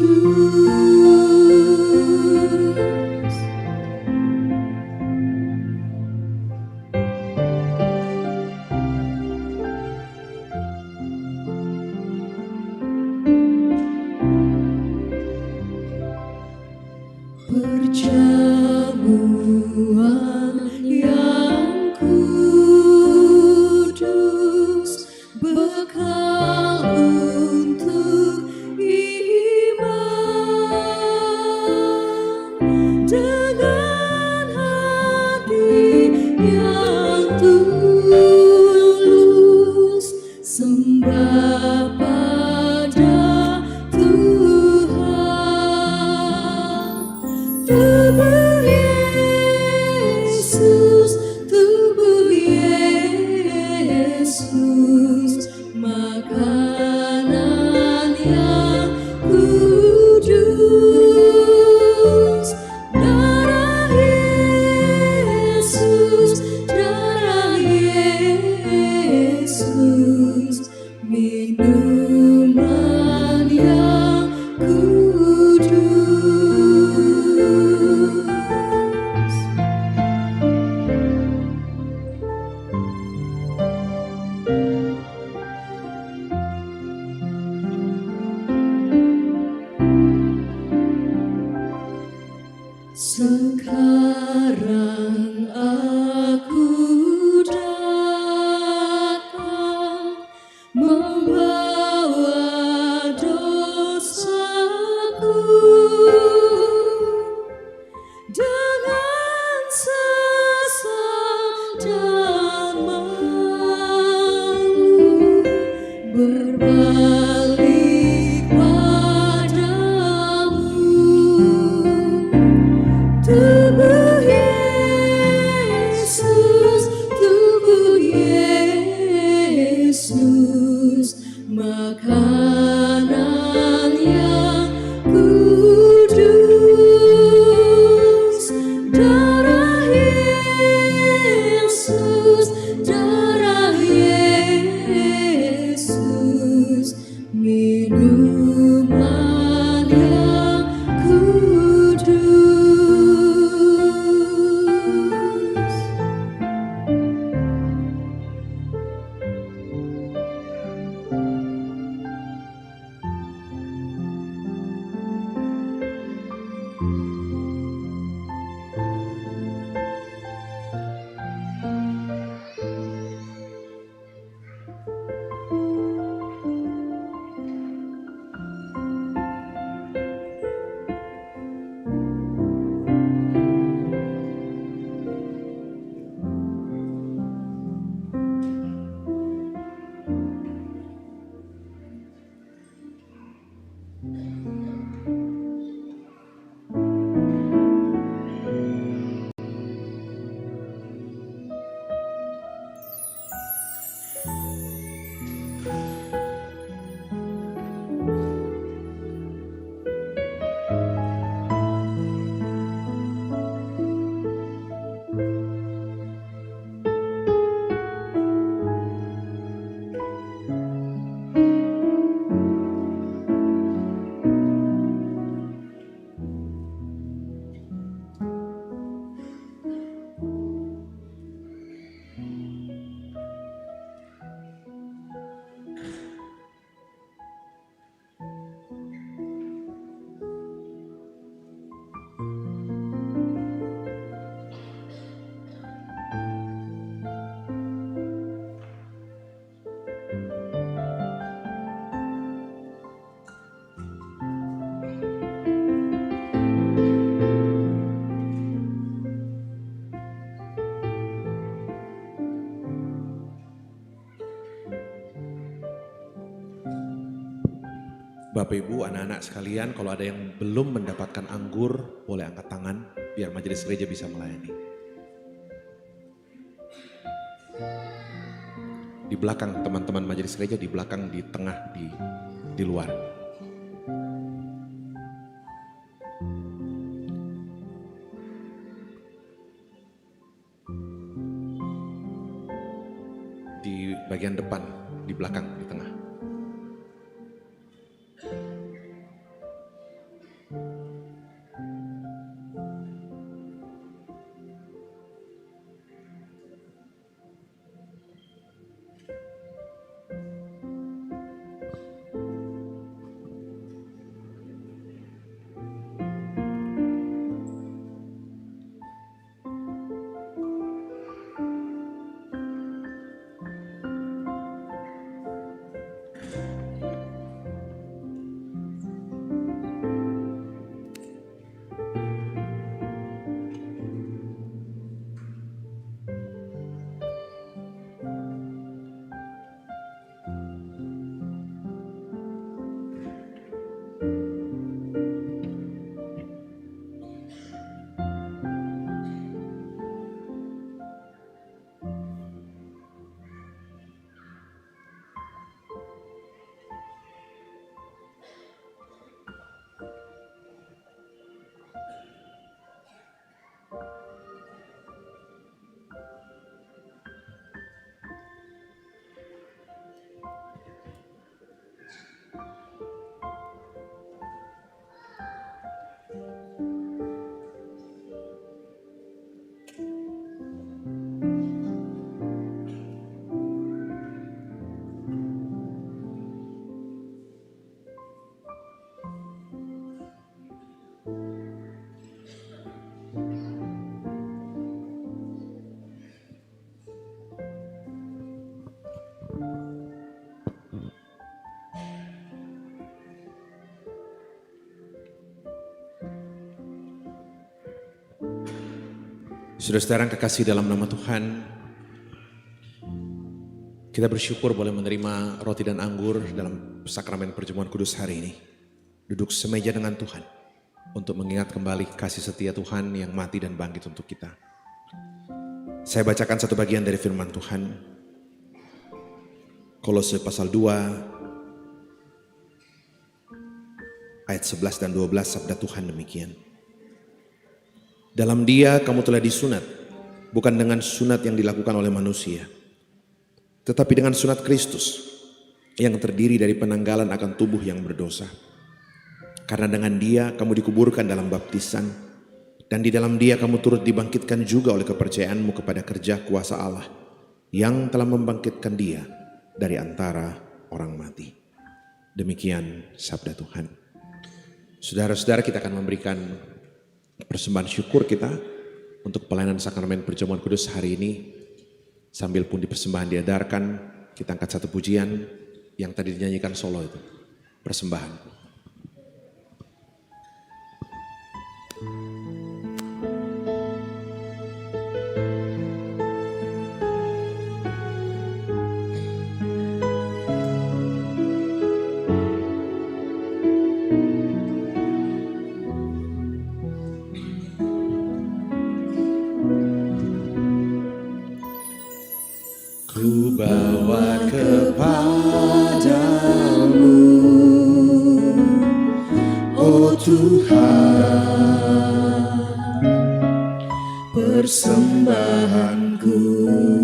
S7: Perjamuan yang kudus, bekal membawa dosaku dengan sesal dan malu, berbalik padamu. Tubuh Yesus, tubuh Yesus, makanan yang kudus. Darah Yesus, darah Yesus, minuman yang kudus.
S3: Bapak Ibu, anak-anak sekalian, kalau ada yang belum mendapatkan anggur, boleh angkat tangan biar majelis gereja bisa melayani. Di belakang teman-teman majelis gereja, di belakang, di tengah, di luar. Di bagian depan, di belakang, di tengah. Saudara-saudara yang kekasih dalam nama Tuhan, kita bersyukur boleh menerima roti dan anggur dalam sakramen perjamuan kudus hari ini. Duduk semeja dengan Tuhan untuk mengingat kembali kasih setia Tuhan yang mati dan bangkit untuk kita. Saya bacakan satu bagian dari firman Tuhan. Kolose pasal 2 ayat 11 dan 12, sabda Tuhan demikian. Dalam Dia kamu telah disunat, bukan dengan sunat yang dilakukan oleh manusia, tetapi dengan sunat Kristus yang terdiri dari penanggalan akan tubuh yang berdosa. Karena dengan Dia kamu dikuburkan dalam baptisan, dan di dalam Dia kamu turut dibangkitkan juga oleh kepercayaanmu kepada kerja kuasa Allah yang telah membangkitkan Dia dari antara orang mati. Demikian sabda Tuhan. Saudara-saudara, kita akan memberikan persembahan syukur kita untuk pelayanan sakramen perjamuan kudus hari ini. Sambil pun di persembahan diedarkan, kita angkat satu pujian yang tadi dinyanyikan solo itu, persembahan. Ku bawa kepadamu, oh Tuhan, persembahanku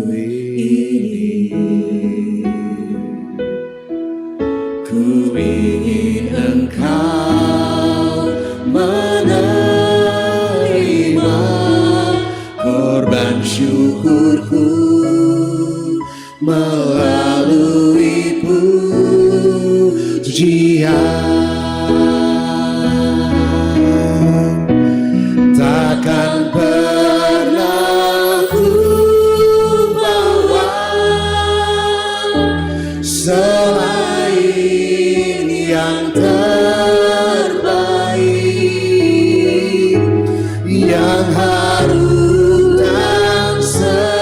S3: ini. Ku ingin Engkau menerima korban syukurku melalui pujian. Takkan pernah ku bawa selain yang terbaik, yang harum dan sejati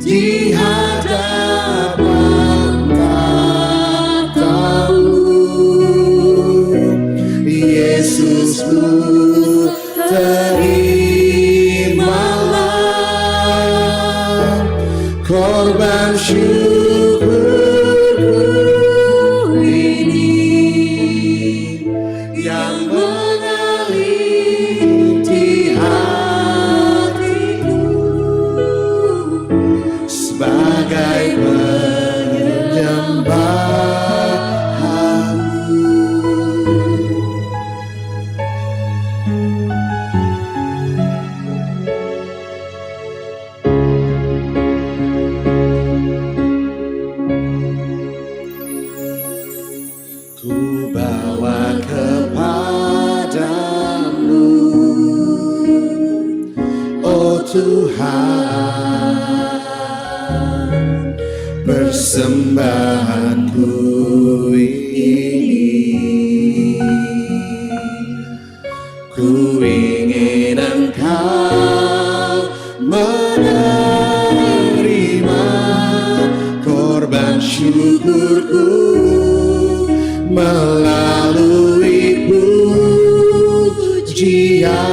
S3: di hadapan tatamu. Yesusku, terimalah korban syukurku ini yang mengalir di hatiku sebagai penyembahanmu. Ku bawa kepadamu, oh Tuhan, persembahanku ini. Ku ingin Engkau menerima korban syukurku melalui pujian.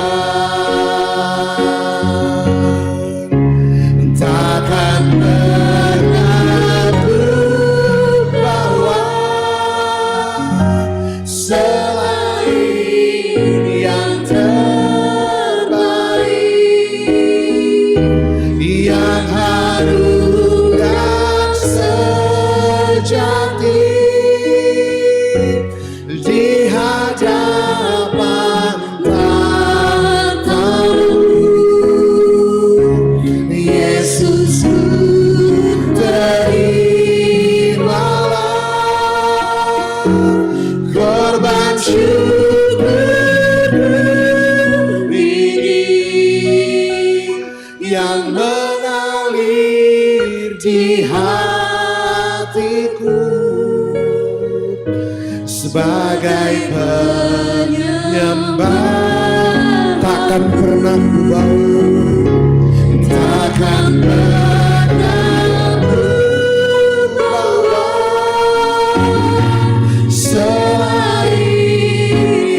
S3: Takkan pernah ku bawa selain yang terbaik, yang harum dan sejati di hadapan tatamu. Yesusku, terimalah korban syukurku ini yang mengalir di hatiku sebagai penyembahan. takkan pernah ku bawa, takkan pernah ku bawa selain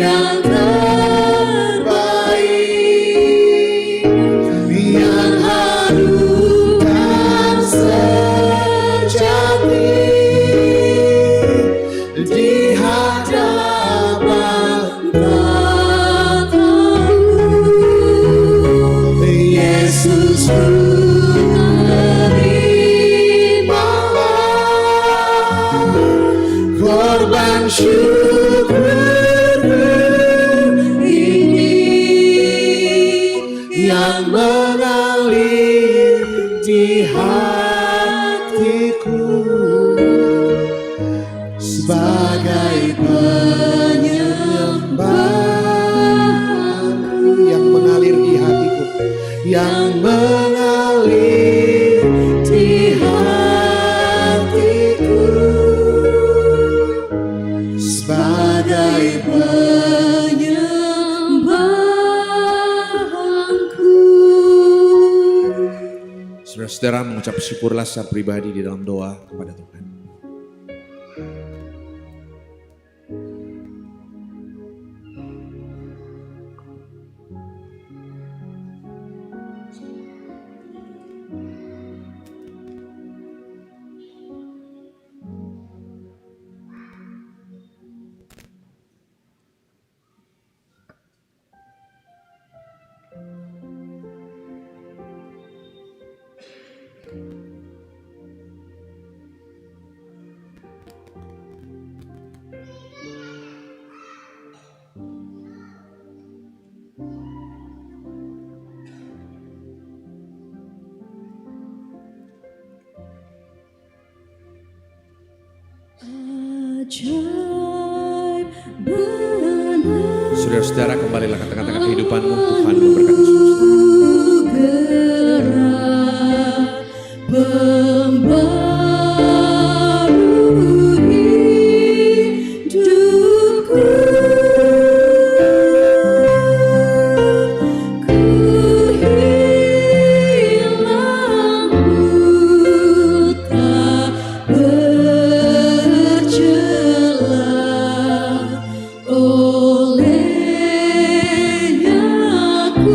S3: yang terbaik yang harukan sejati di hadapan Bapa. Yesus terimalah korban syukurku ini yang mengalir di hatiku sebagai penyembahanku, yang mengalir di hatiku, yang mengalir di hatiku sebagai penyembahanku. Saudara-saudara mengucap syukurlah secara pribadi di dalam doa kepada Tuhan.
S7: Ajaib benar
S3: Saudara-saudara, kembalilah ke tengah-tengah kehidupanmu. Tuhan memberkati saudara.
S7: gerak pembaru hidupku. Ku hilang buta bercela, olehnya ku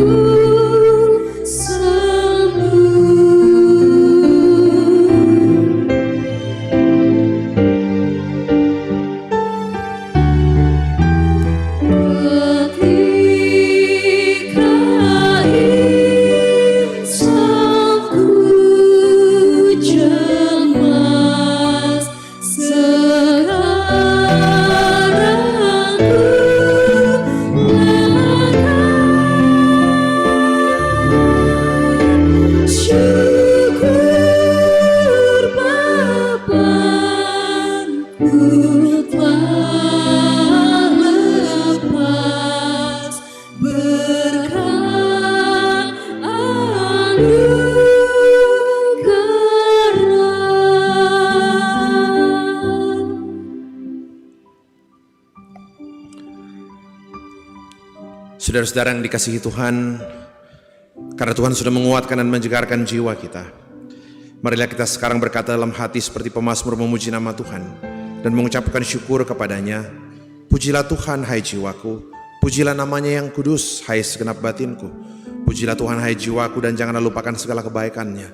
S3: Saudara-saudara yang dikasihi Tuhan, karena Tuhan sudah menguatkan dan menjegarkan jiwa kita, marilah kita sekarang berkata dalam hati seperti pemazmur memuji nama Tuhan dan mengucapkan syukur kepadanya. Pujilah Tuhan hai jiwaku, pujilah namanya yang kudus hai segenap batinku. Pujilah Tuhan hai jiwaku dan janganlah lupakan segala kebaikannya.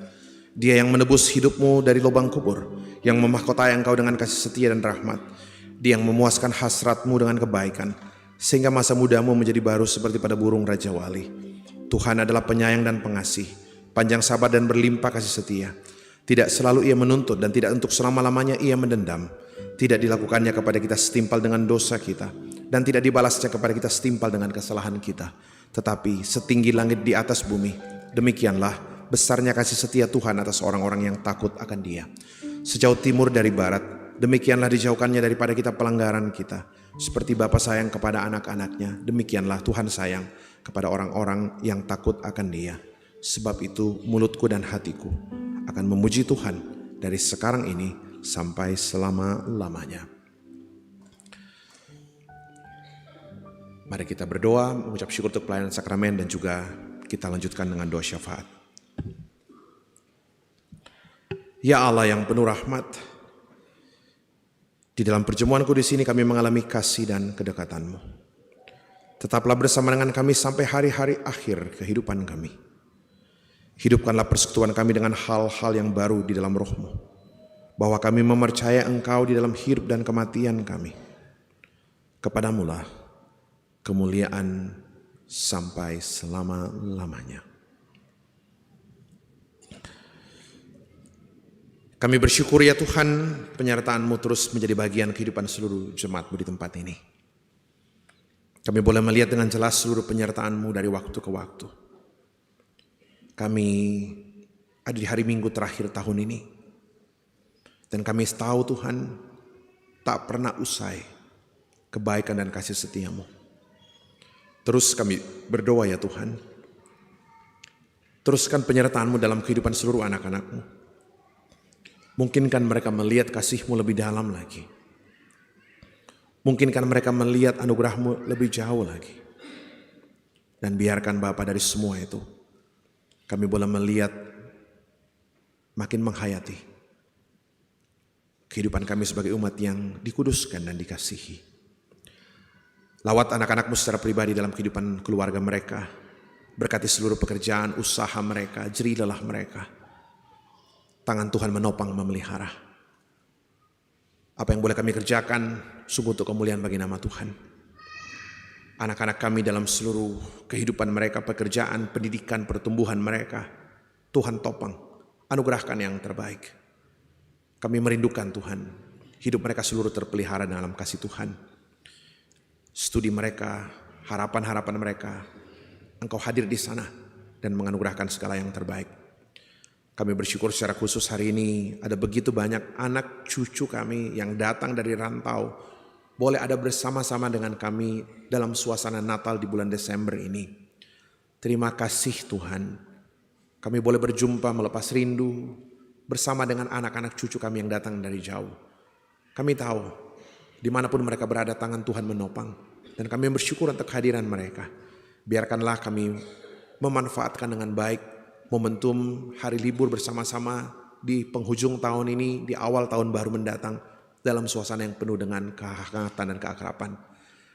S3: Dia yang menebus hidupmu dari lubang kubur, yang memahkotai engkau dengan kasih setia dan rahmat. Dia yang memuaskan hasratmu dengan kebaikan, sehingga masa mudamu menjadi baru seperti pada burung Raja Wali. Tuhan adalah penyayang dan pengasih, panjang sabar dan berlimpah kasih setia. Tidak selalu ia menuntut dan tidak untuk selama-lamanya ia mendendam. Tidak dilakukannya kepada kita setimpal dengan dosa kita, dan tidak dibalasnya kepada kita setimpal dengan kesalahan kita. Tetapi setinggi langit di atas bumi, demikianlah besarnya kasih setia Tuhan atas orang-orang yang takut akan Dia. Sejauh timur dari barat, demikianlah dijauhkannya daripada kita pelanggaran kita. Seperti Bapa sayang kepada anak-anaknya, demikianlah Tuhan sayang kepada orang-orang yang takut akan Dia. Sebab itu mulutku dan hatiku akan memuji Tuhan dari sekarang ini sampai selama-lamanya. Mari kita berdoa, mengucap syukur untuk pelayanan sakramen dan juga kita lanjutkan dengan doa syafaat. Ya Allah yang penuh rahmat, di dalam perjamuan kudus ini kami mengalami kasih dan kedekatan-Mu. Tetaplah bersama dengan kami sampai hari-hari akhir kehidupan kami. Hidupkanlah persekutuan kami dengan hal-hal yang baru di dalam Roh-Mu, bahwa kami mempercayai Engkau di dalam hidup dan kematian kami. Kepadamu lah kemuliaan sampai selama-lamanya. Kami bersyukur ya Tuhan, penyertaan-Mu terus menjadi bagian kehidupan seluruh jemaat-Mu di tempat ini. Kami boleh melihat dengan jelas seluruh penyertaan-Mu dari waktu ke waktu. Kami ada di hari Minggu terakhir tahun ini. Dan kami tahu Tuhan, tak pernah usai kebaikan dan kasih setia-Mu. Terus kami berdoa ya Tuhan, teruskan penyertaan-Mu dalam kehidupan seluruh anak-anak-Mu. Mungkinkan mereka melihat kasih-Mu lebih dalam lagi. Mungkinkan mereka melihat anugerah-Mu lebih jauh lagi. Dan biarkan Bapa dari semua itu, kami boleh melihat makin menghayati kehidupan kami sebagai umat yang dikuduskan dan dikasihi. Lawat anak-anak-Mu secara pribadi dalam kehidupan keluarga mereka. Berkati seluruh pekerjaan, usaha mereka, jerih lelah mereka. Tangan Tuhan menopang, memelihara. Apa yang boleh kami kerjakan sungguh untuk kemuliaan bagi nama Tuhan. Anak-anak kami dalam seluruh kehidupan mereka, pekerjaan, pendidikan, pertumbuhan mereka, Tuhan topang, anugerahkan yang terbaik. Kami merindukan Tuhan, hidup mereka seluruh terpelihara dalam kasih Tuhan. Studi mereka, harapan-harapan mereka, Engkau hadir di sana dan menganugerahkan segala yang terbaik. Kami bersyukur secara khusus hari ini ada begitu banyak anak cucu kami yang datang dari rantau, boleh ada bersama-sama dengan kami dalam suasana Natal di bulan Desember ini. Terima kasih Tuhan, kami boleh berjumpa melepas rindu bersama dengan anak-anak cucu kami yang datang dari jauh. Kami tahu dimanapun mereka berada, tangan Tuhan menopang. Dan kami bersyukur untuk kehadiran mereka. Biarkanlah kami memanfaatkan dengan baik momentum hari libur bersama-sama di penghujung tahun ini, di awal tahun baru mendatang, dalam suasana yang penuh dengan kehangatan dan keakraban.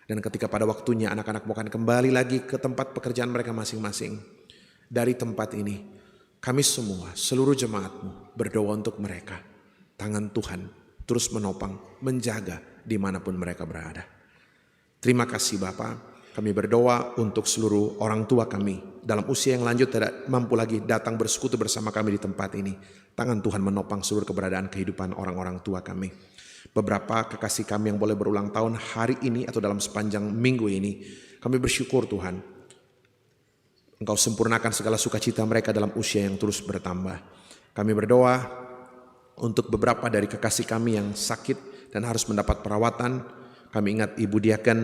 S3: Dan ketika pada waktunya anak-anak akan kembali lagi ke tempat pekerjaan mereka masing-masing. Dari tempat ini, kami semua, seluruh jemaat-Mu berdoa untuk mereka. Tangan Tuhan terus menopang, menjaga dimanapun mereka berada. Terima kasih Bapa, kami berdoa untuk seluruh orang tua kami dalam usia yang lanjut tidak mampu lagi datang bersekutu bersama kami di tempat ini. Tangan Tuhan menopang seluruh keberadaan kehidupan orang-orang tua kami. Beberapa kekasih kami yang boleh berulang tahun hari ini atau dalam sepanjang minggu ini, kami bersyukur Tuhan, Engkau sempurnakan segala sukacita mereka dalam usia yang terus bertambah. Kami berdoa untuk beberapa dari kekasih kami yang sakit dan harus mendapat perawatan. Kami ingat Ibu Diaken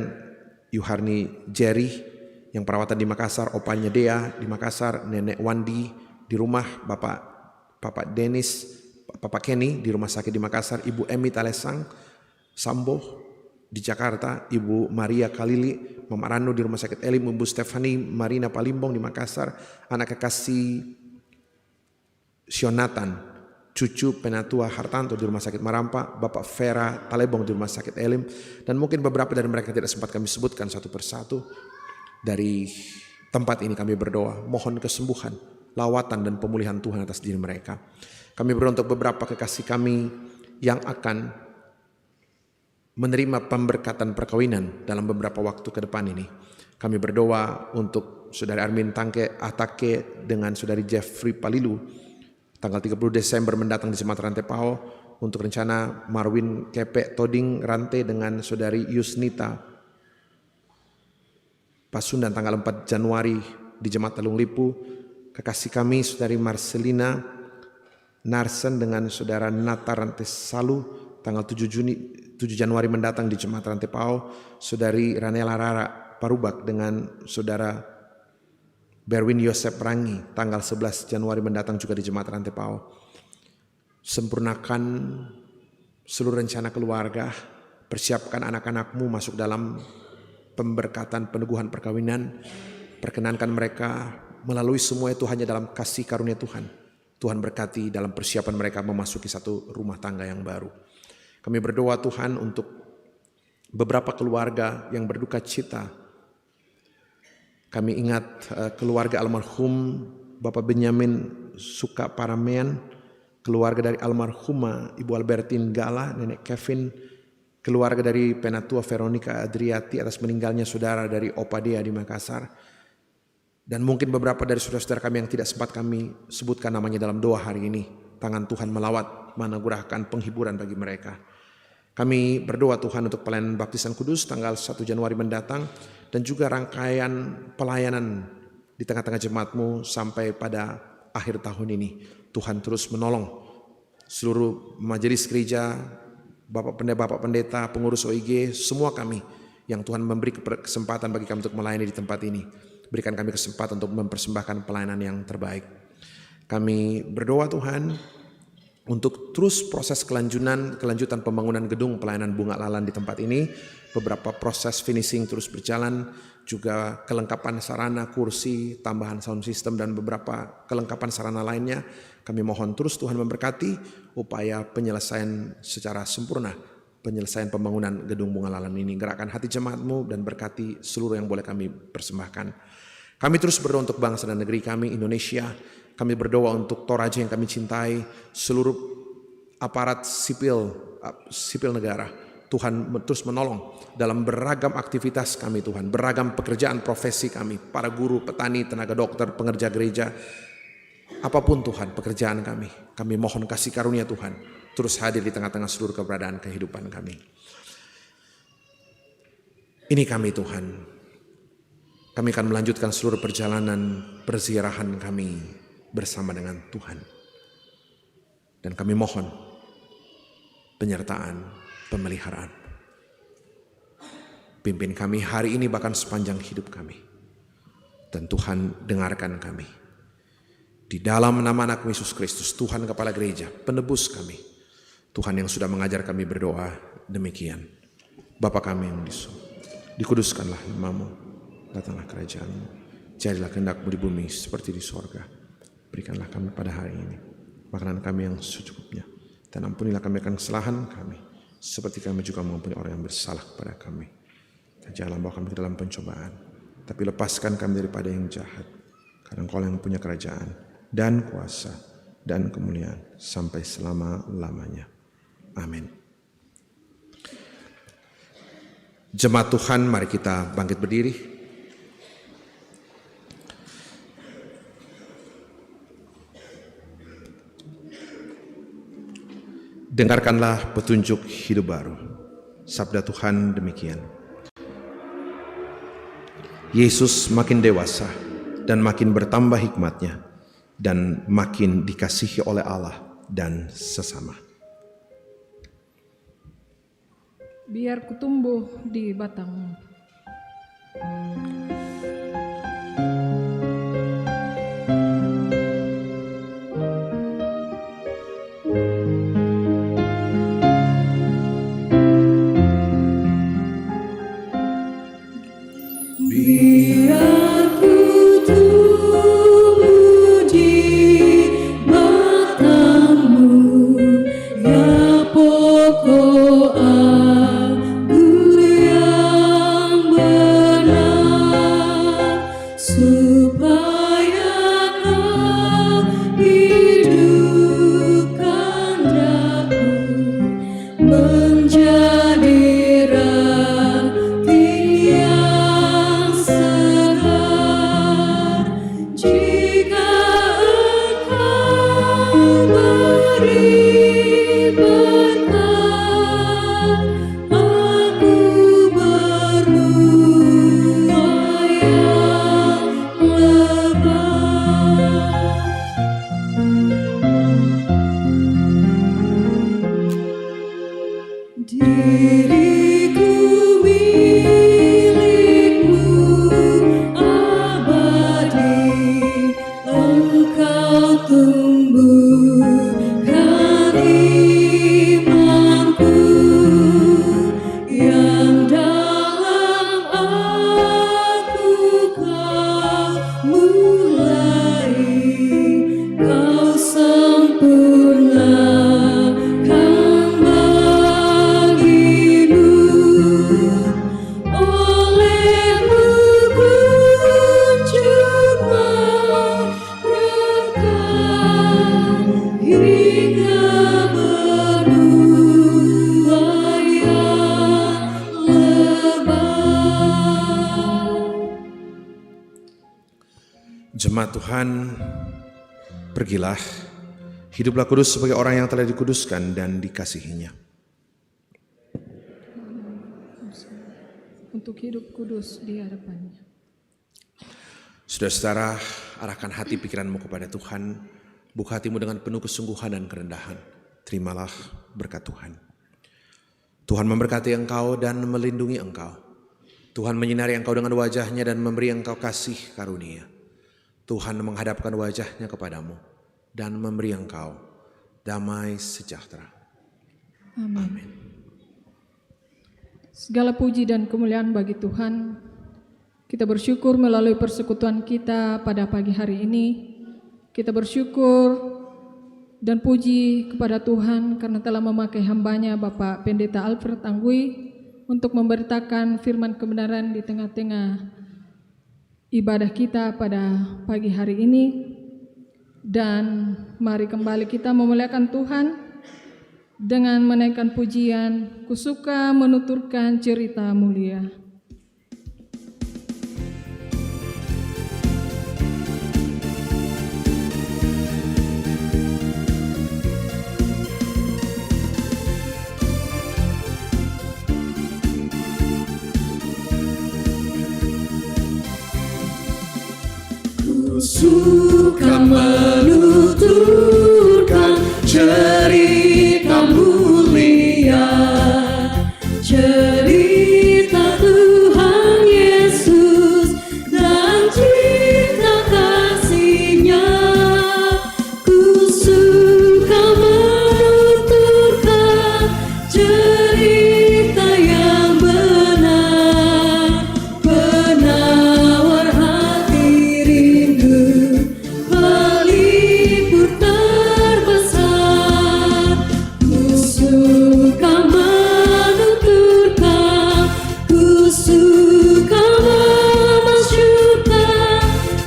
S3: Yuharni Jerry yang perawatan di Makassar, opanya Dea di Makassar, Nenek Wandi di rumah, Bapak Dennis, Bapak Kenny di rumah sakit di Makassar, Ibu Emi Talesang Sambo di Jakarta, Ibu Maria Kalili, Mama Rano di rumah sakit Elim, Ibu Stefani Marina Palimbong di Makassar, anak kekasih Sionatan, cucu Penatua Hartanto di rumah sakit Marampa, Bapak Vera Talebong di rumah sakit Elim, dan mungkin beberapa dari mereka tidak sempat kami sebutkan satu persatu. Dari tempat ini kami berdoa, mohon kesembuhan, lawatan dan pemulihan Tuhan atas diri mereka. Kami berdoa untuk beberapa kekasih kami yang akan menerima pemberkatan perkawinan dalam beberapa waktu ke depan ini. Kami berdoa untuk Saudari Armin Tangke Atake dengan Saudari Jeffrey Palilu, tanggal 30 Desember mendatang di Jemaat Rantai Pao, untuk rencana Marwin Kepe Toding Rantai dengan Saudari Yusnita Pasundan tanggal 4 Januari di Jemaat Telung Lipu. Kekasih kami Saudari Marcelina Narsen dengan Saudara Nata Rantai Salu tanggal 7 Januari mendatang di Jemaat Rantai Pao. Saudari Ranela Rara Parubak dengan Saudara Berwin Yosep Rangi tanggal 11 Januari mendatang juga di Jemaat Rantai Pao. Sempurnakan seluruh rencana keluarga, persiapkan anak-anakmu masuk dalam pemberkatan, peneguhan perkawinan. Perkenankan mereka melalui semua itu hanya dalam kasih karunia Tuhan. Tuhan berkati dalam persiapan mereka memasuki satu rumah tangga yang baru. Kami berdoa Tuhan untuk beberapa keluarga yang berduka cita. Kami ingat keluarga almarhum Bapak Benyamin Suka Paramean, keluarga dari almarhumah Ibu Albertine Gala, Nenek Kevin, keluarga dari Penatua Veronica Adriati atas meninggalnya saudara dari Opa Dea di Makassar. Dan mungkin beberapa dari saudara-saudara kami yang tidak sempat kami sebutkan namanya dalam doa hari ini. Tangan Tuhan melawat, menganugerahkan penghiburan bagi mereka. Kami berdoa Tuhan untuk pelayanan baptisan kudus tanggal 1 Januari mendatang. Dan juga rangkaian pelayanan di tengah-tengah jemaat-Mu sampai pada akhir tahun ini. Tuhan terus menolong seluruh majelis gereja, Bapak Pendeta, pengurus OIG, semua kami yang Tuhan memberi kesempatan bagi kami untuk melayani di tempat ini. Berikan kami kesempatan untuk mempersembahkan pelayanan yang terbaik. Kami berdoa Tuhan untuk terus proses kelanjutan pembangunan gedung pelayanan bunga lalan di tempat ini. Beberapa proses finishing terus berjalan, juga kelengkapan sarana, kursi, tambahan sound system, dan beberapa kelengkapan sarana lainnya. Kami mohon terus Tuhan memberkati upaya penyelesaian secara sempurna, penyelesaian pembangunan gedung bunga lalan ini. Gerakkan hati jemaat-Mu dan berkati seluruh yang boleh kami persembahkan. Kami terus berdoa untuk bangsa dan negeri kami, Indonesia. Kami berdoa untuk Toraja yang kami cintai, seluruh aparat sipil negara. Tuhan terus menolong dalam beragam aktivitas kami Tuhan, beragam pekerjaan profesi kami, para guru, petani, tenaga dokter, pengerja gereja. Apapun Tuhan pekerjaan kami mohon kasih karunia Tuhan terus hadir di tengah-tengah seluruh keberadaan kehidupan kami. Ini kami Tuhan. Kami akan melanjutkan seluruh perjalanan perziarahan kami bersama dengan Tuhan. Dan kami mohon penyertaan, pemeliharaan. Pimpin kami hari ini bahkan sepanjang hidup kami. Dan Tuhan dengarkan kami. Di dalam nama anak Yesus Kristus, Tuhan Kepala Gereja, penebus kami. Tuhan yang sudah mengajar kami berdoa demikian. Bapa kami yang di surga, dikuduskanlah nama-Mu, datanglah kerajaan-Mu, jadilah kehendak-Mu di bumi seperti di sorga. Berikanlah kami pada hari ini makanan kami yang secukupnya, dan ampunilah kami akan kesalahan kami, seperti kami juga mengampuni orang yang bersalah kepada kami. Dan janganlah bawa kami ke dalam pencobaan, tapi lepaskan kami daripada yang jahat. Karena Engkau yang punya kerajaan dan kuasa dan kemuliaan sampai selama-lamanya. Amin. Jemaat Tuhan, mari kita bangkit berdiri. Dengarkanlah petunjuk hidup baru. Sabda Tuhan demikian. Yesus makin dewasa dan makin bertambah hikmatnya dan makin dikasihi oleh Allah dan sesama.
S2: Biar kutumbuh di batang-Mu.
S7: Biar ku tumbuh di batang-Mu, ya pokok anggur yang benar.
S3: Jemaat Tuhan, pergilah, hiduplah kudus sebagai orang yang telah dikuduskan dan dikasihinya.
S2: Untuk hidup kudus di hadapannya.
S3: Saudara-saudara, arahkan hati pikiranmu kepada Tuhan, buka hatimu dengan penuh kesungguhan dan kerendahan. Terimalah berkat Tuhan. Tuhan memberkati engkau dan melindungi engkau. Tuhan menyinari engkau dengan wajahnya dan memberi engkau kasih karunia. Tuhan menghadapkan wajahnya kepadamu dan memberi engkau damai sejahtera. Amin.
S2: Segala puji dan kemuliaan bagi Tuhan. Kita bersyukur melalui persekutuan kita pada pagi hari ini. Kita bersyukur dan puji kepada Tuhan karena telah memakai hambanya Bapak Pendeta Alfred Anggui untuk memberitakan firman kebenaran di tengah-tengah ibadah kita pada pagi hari ini. Dan mari kembali kita memuliakan Tuhan dengan menaikkan pujian, kusuka menuturkan cerita mulia.
S7: Suka menuturkan cerita mulia, cerita Tuhan Yesus dan cinta kasih-Nya. Ku suka menuturkan cerita yang benar, penawar hati rindu, pelipur terbesar. Ku suka menuturkan, ku suka memasyurkan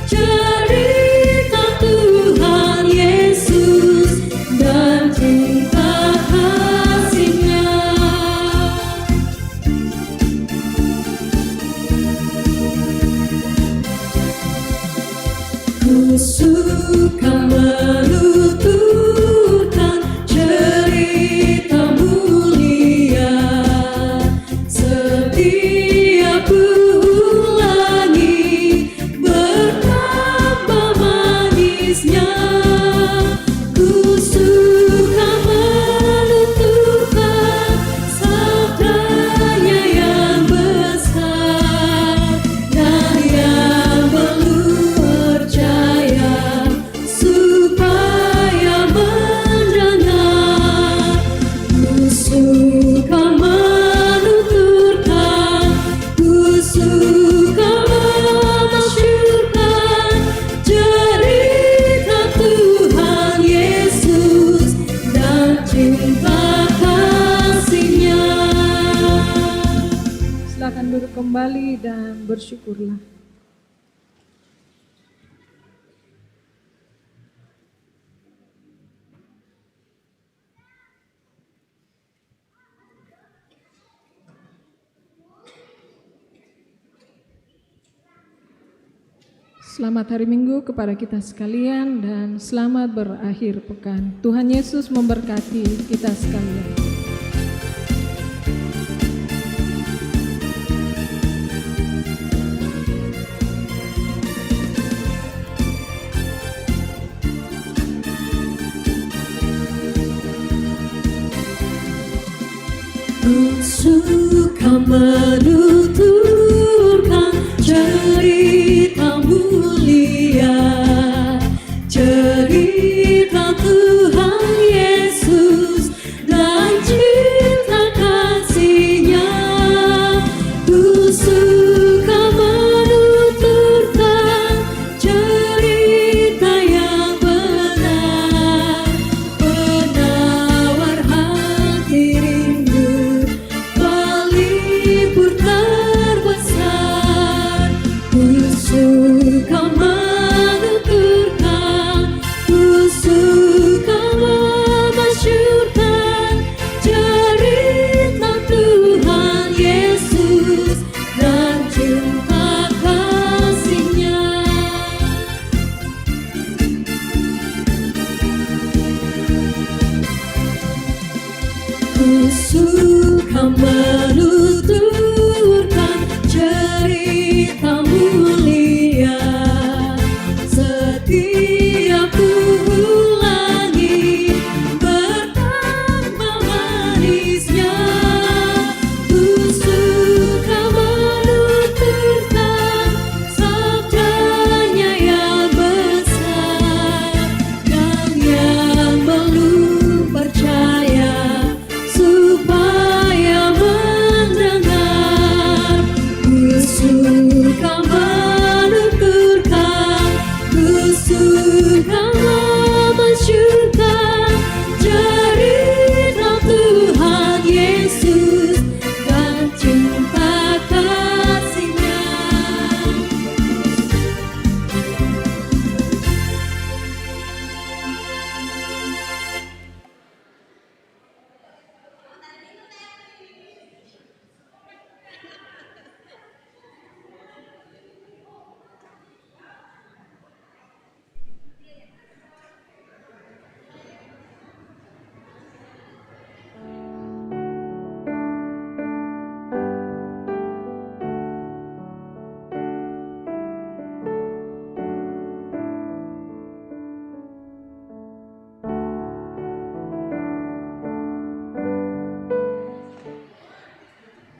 S7: cerita Tuhan Yesus dan cinta kasih-Nya. Ku suka menuturkan cerita mulia, setiap ku ulangi betapa manisnya. Ku suka menuturkan sabdanya yang besar dan yang perlu percaya supaya mendengar. Ku suka menuturkan, ku suka memasyurkan cerita Tuhan Yesus dan cinta kasih-Nya.
S2: Silakan duduk kembali dan bersyukurlah. Selamat hari Minggu kepada kita sekalian dan selamat berakhir pekan. Tuhan Yesus memberkati kita sekalian.
S7: Ku suka menuturkan cerita mulia, cerita Tuhan Yesus dan cinta kasih-Nya. Ku suka menuturkan cerita yang benar, penawar hati rindu, pelipur terbesar. Ku suka menuturkan, ku suka menulis